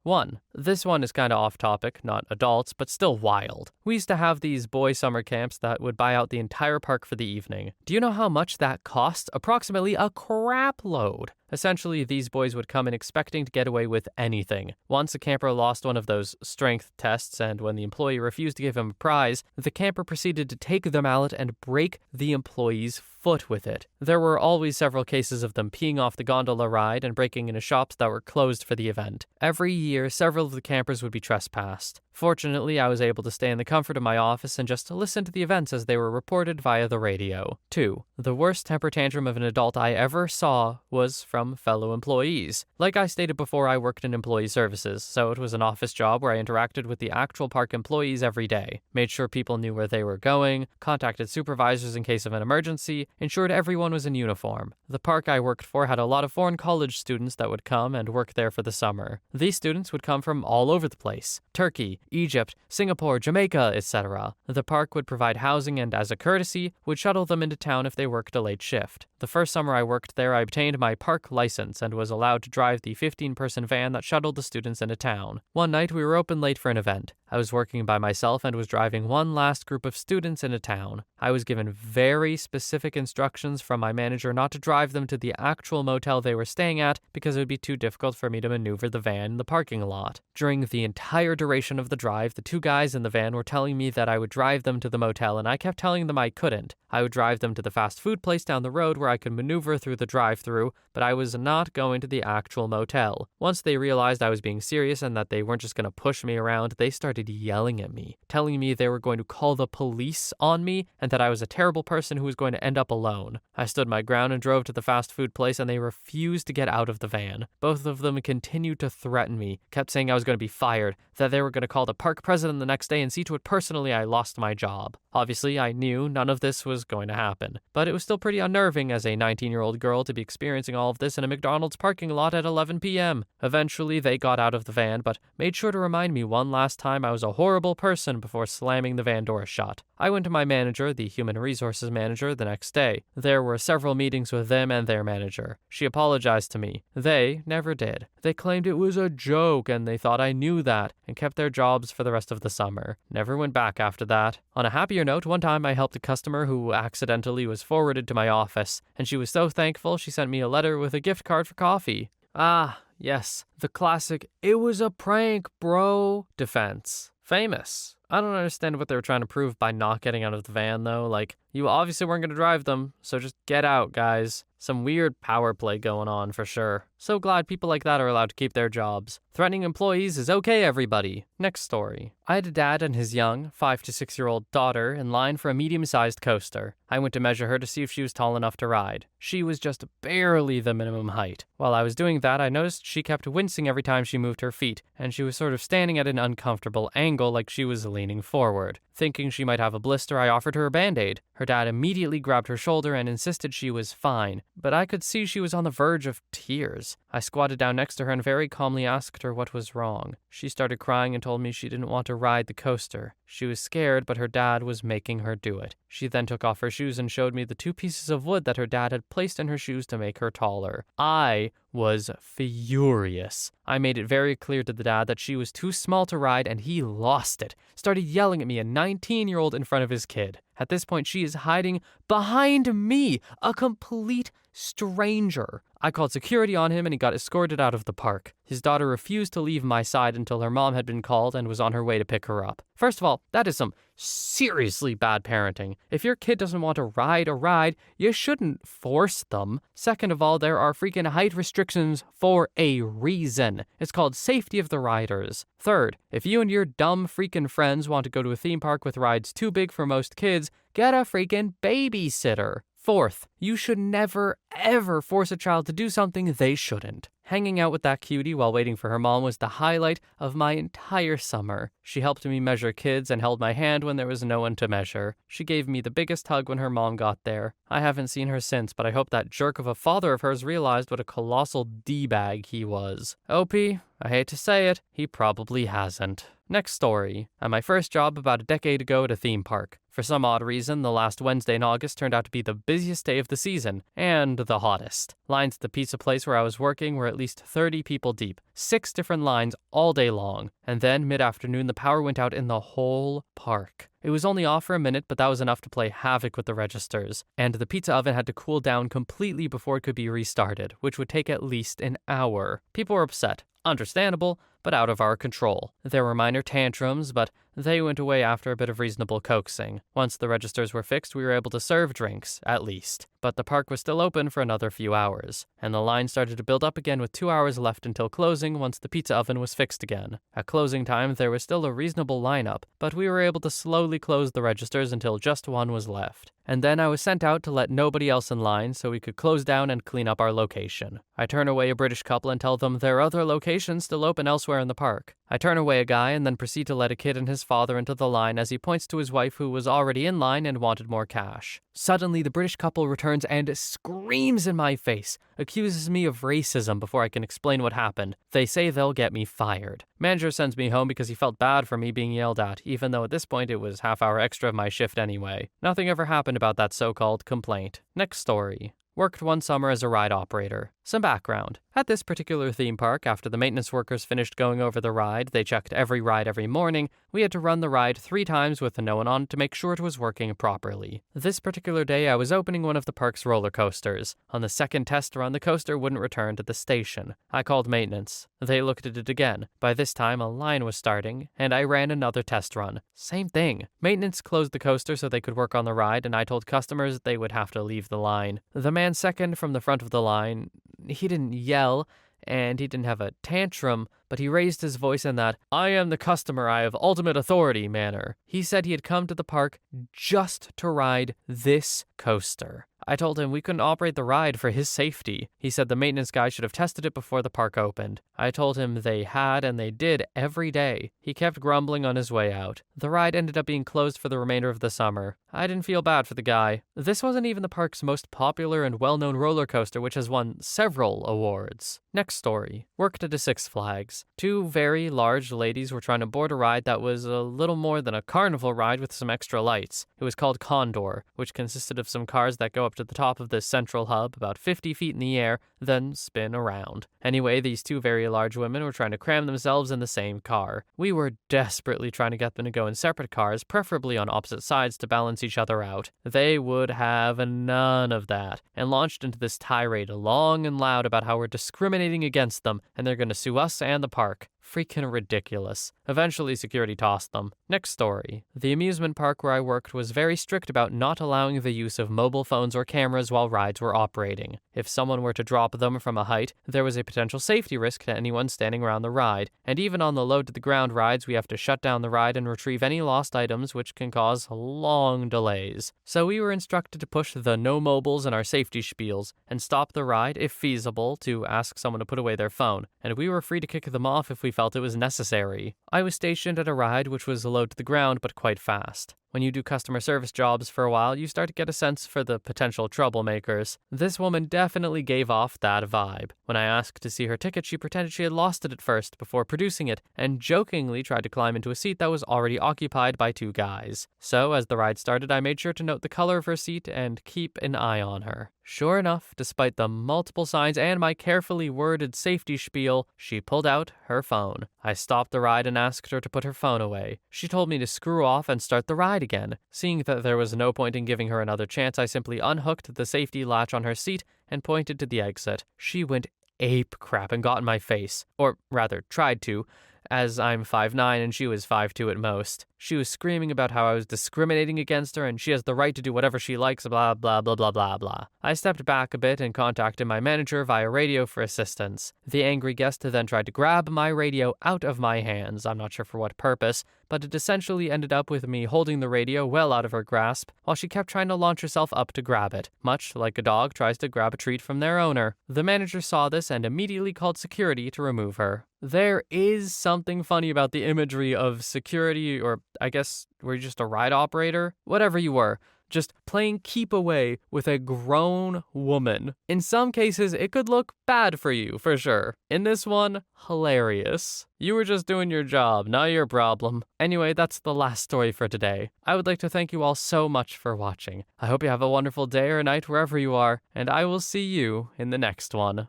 This one is kinda off topic, not adults, but still wild. We used to have these boy summer camps that would buy out the entire park for the evening. Do you know how much that cost? Approximately a crap load. Essentially, these boys would come in expecting to get away with anything. Once a camper lost one of those strength tests, and when the employee refused to give him a prize, the camper proceeded to take the mallet and break the employee's foot with it. There were always several cases of them peeing off the gondola ride and breaking into shops that were closed for the event. Every year, several of the campers would be trespassed. Fortunately, I was able to stay in the comfort of my office and just listen to the events as they were reported via the radio. 2. The worst temper tantrum of an adult I ever saw was from fellow employees. Like I stated before, I worked in employee services, so it was an office job where I interacted with the actual park employees every day, made sure people knew where they were going, contacted supervisors in case of an emergency, ensured everyone was in uniform. The park I worked for had a lot of foreign college students that would come and work there for the summer. These students would come from all over the place: Turkey, Egypt, Singapore, Jamaica, etc. The park would provide housing and, as a courtesy, would shuttle them into town if they worked a late shift. The first summer I worked there, I obtained my park license and was allowed to drive the 15-person van that shuttled the students into town. One night, we were open late for an event. I was working by myself and was driving one last group of students into town. I was given very specific instructions from my manager not to drive them to the actual motel they were staying at because it would be too difficult for me to maneuver the van in the parking lot. During the entire duration of the drive, the two guys in the van were telling me that I would drive them to the motel, and I kept telling them I couldn't. I would drive them to the fast food place down the road where I could maneuver through the drive-thru, but I was not going to the actual motel. Once they realized I was being serious and that they weren't just going to push me around, they started yelling at me, telling me they were going to call the police on me and that I was a terrible person who was going to end up alone. I stood my ground and drove to the fast food place, and they refused to get out of the van. Both of them continued to threaten me, kept saying I was going to be fired, that they were going to call the park president the next day and see to it personally I lost my job. Obviously, I knew none of this was going to happen, but it was still pretty unnerving as a 19-year-old girl to be experiencing all of this in a McDonald's parking lot at 11 p.m. Eventually, they got out of the van, but made sure to remind me one last time I was a horrible person before slamming the van door shut. I went to my manager, the human resources manager, the next day. There were several meetings with them and their manager. She apologized to me. They never did. They claimed it was a joke and they thought I knew that and kept their jobs for the rest of the summer. Never went back after that. On a happier note, one time I helped a customer who accidentally was forwarded to my office, and she was so thankful she sent me a letter with a gift card for coffee. Ah, yes, the classic "it was a prank, bro" defense. Famous. I don't understand what they were trying to prove by not getting out of the van, though. Like, you obviously weren't going to drive them, so just get out, guys. Some weird power play going on, for sure. So glad people like that are allowed to keep their jobs. Threatening employees is okay, everybody. Next story. I had a dad and his young, 5 to 6-year-old daughter in line for a medium-sized coaster. I went to measure her to see if she was tall enough to ride. She was just barely the minimum height. While I was doing that, I noticed she kept wincing every time she moved her feet, and she was sort of standing at an uncomfortable angle like she was leaning forward. Thinking she might have a blister, I offered her a Band-Aid. Her dad immediately grabbed her shoulder and insisted she was fine, but I could see she was on the verge of tears. I squatted down next to her and very calmly asked her what was wrong. She started crying and told me she didn't want to ride the coaster. She was scared, but her dad was making her do it. She then took off her shoes and showed me the 2 pieces of wood that her dad had placed in her shoes to make her taller. I was furious. I made it very clear to the dad that she was too small to ride, and he lost it. Started yelling at me, a 19-year-old in front of his kid. At this point, she is hiding behind me, a complete stranger. I called security on him and he got escorted out of the park. His daughter refused to leave my side until her mom had been called and was on her way to pick her up. First of all, that is some seriously bad parenting. If your kid doesn't want to ride a ride, you shouldn't force them. Second of all, there are freaking height restrictions for a reason. It's called safety of the riders. Third, if you and your dumb freaking friends want to go to a theme park with rides too big for most kids, get a freaking babysitter. Fourth, you should never, ever force a child to do something they shouldn't. Hanging out with that cutie while waiting for her mom was the highlight of my entire summer. She helped me measure kids and held my hand when there was no one to measure. She gave me the biggest hug when her mom got there. I haven't seen her since, but I hope that jerk of a father of hers realized what a colossal D-bag he was. OP, I hate to say it, he probably hasn't. Next story. At my first job about a decade ago at a theme park. For some odd reason, the last Wednesday in August turned out to be the busiest day of the season, and the hottest. Lines at the pizza place where I was working were at least 30 people deep, 6 different lines all day long, and then mid-afternoon the power went out in the whole park. It was only off for a minute, but that was enough to play havoc with the registers, and the pizza oven had to cool down completely before it could be restarted, which would take at least an hour. People were upset. Understandable, but out of our control. There were minor tantrums, but they went away after a bit of reasonable coaxing. Once the registers were fixed, we were able to serve drinks, at least. But the park was still open for another few hours, and the line started to build up again with 2 hours left until closing once the pizza oven was fixed again. At closing time, there was still a reasonable lineup, but we were able to slowly close the registers until just one was left. And then I was sent out to let nobody else in line so we could close down and clean up our location. I turn away a British couple and tell them there are other locations still open elsewhere in the park. I turn away a guy and then proceed to let a kid and his father into the line as he points to his wife who was already in line and wanted more cash. Suddenly, the British couple returns and screams in my face, accuses me of racism before I can explain what happened. They say they'll get me fired. Manager sends me home because he felt bad for me being yelled at, even though at this point it was half hour extra of my shift anyway. Nothing ever happened about that so-called complaint. Next story. Worked one summer as a ride operator. Some background. At this particular theme park, after the maintenance workers finished going over the ride, they checked every ride every morning. We had to run the ride 3 times with no one on to make sure it was working properly. This particular day, I was opening one of the park's roller coasters. On the second test run, the coaster wouldn't return to the station. I called maintenance. They looked at it again. By this time, a line was starting, and I ran another test run. Same thing. Maintenance closed the coaster so they could work on the ride, and I told customers they would have to leave the line. The man second from the front of the line, he didn't yell, and he didn't have a tantrum, but he raised his voice in that, "I am the customer, I have ultimate authority" manner. He said he had come to the park just to ride this coaster. I told him we couldn't operate the ride for his safety. He said the maintenance guy should have tested it before the park opened. I told him they had, and they did every day. He kept grumbling on his way out. The ride ended up being closed for the remainder of the summer. I didn't feel bad for the guy. This wasn't even the park's most popular and well-known roller coaster, which has won several awards. Next story. Worked at a Six Flags. 2 very large ladies were trying to board a ride that was a little more than a carnival ride with some extra lights. It was called Condor, which consisted of some cars that go up to the top of this central hub, about 50 feet in the air, then spin around. Anyway, these 2 very large women were trying to cram themselves in the same car. We were desperately trying to get them to go in separate cars, preferably on opposite sides to balance each other out. They would have none of that, and launched into this tirade long and loud about how we're discriminating against them, and they're going to sue us and the park. Freaking ridiculous. Eventually, security tossed them. Next story. The amusement park where I worked was very strict about not allowing the use of mobile phones or cameras while rides were operating. If someone were to drop them from a height, there was a potential safety risk to anyone standing around the ride, and even on the low-to-the-ground rides, we have to shut down the ride and retrieve any lost items, which can cause long delays. So we were instructed to push the no mobiles in our safety spiels, and stop the ride, if feasible, to ask someone to put away their phone, and we were free to kick them off if we felt it was necessary. I was stationed at a ride which was low to the ground but quite fast. When you do customer service jobs for a while, you start to get a sense for the potential troublemakers. This woman definitely gave off that vibe. When I asked to see her ticket, she pretended she had lost it at first before producing it, and jokingly tried to climb into a seat that was already occupied by 2 guys. So, as the ride started, I made sure to note the color of her seat and keep an eye on her. Sure enough, despite the multiple signs and my carefully worded safety spiel, she pulled out her phone. I stopped the ride and asked her to put her phone away. She told me to screw off and start the ride again. Seeing that there was no point in giving her another chance, I simply unhooked the safety latch on her seat and pointed to the exit. She went ape crap and got in my face. Or rather, tried to, as I'm 5'9" and she was 5'2" at most. She was screaming about how I was discriminating against her and she has the right to do whatever she likes, blah, blah, blah, blah, blah, blah. I stepped back a bit and contacted my manager via radio for assistance. The angry guest then tried to grab my radio out of my hands. I'm not sure for what purpose, but it essentially ended up with me holding the radio well out of her grasp while she kept trying to launch herself up to grab it, much like a dog tries to grab a treat from their owner. The manager saw this and immediately called security to remove her. There is something funny about the imagery of security, or I guess were you just a ride operator? Whatever you were, just playing keep away with a grown woman. In some cases, it could look bad for you, for sure. In this one, hilarious. You were just doing your job, not your problem. Anyway, that's the last story for today. I would like to thank you all so much for watching. I hope you have a wonderful day or night wherever you are, and I will see you in the next one.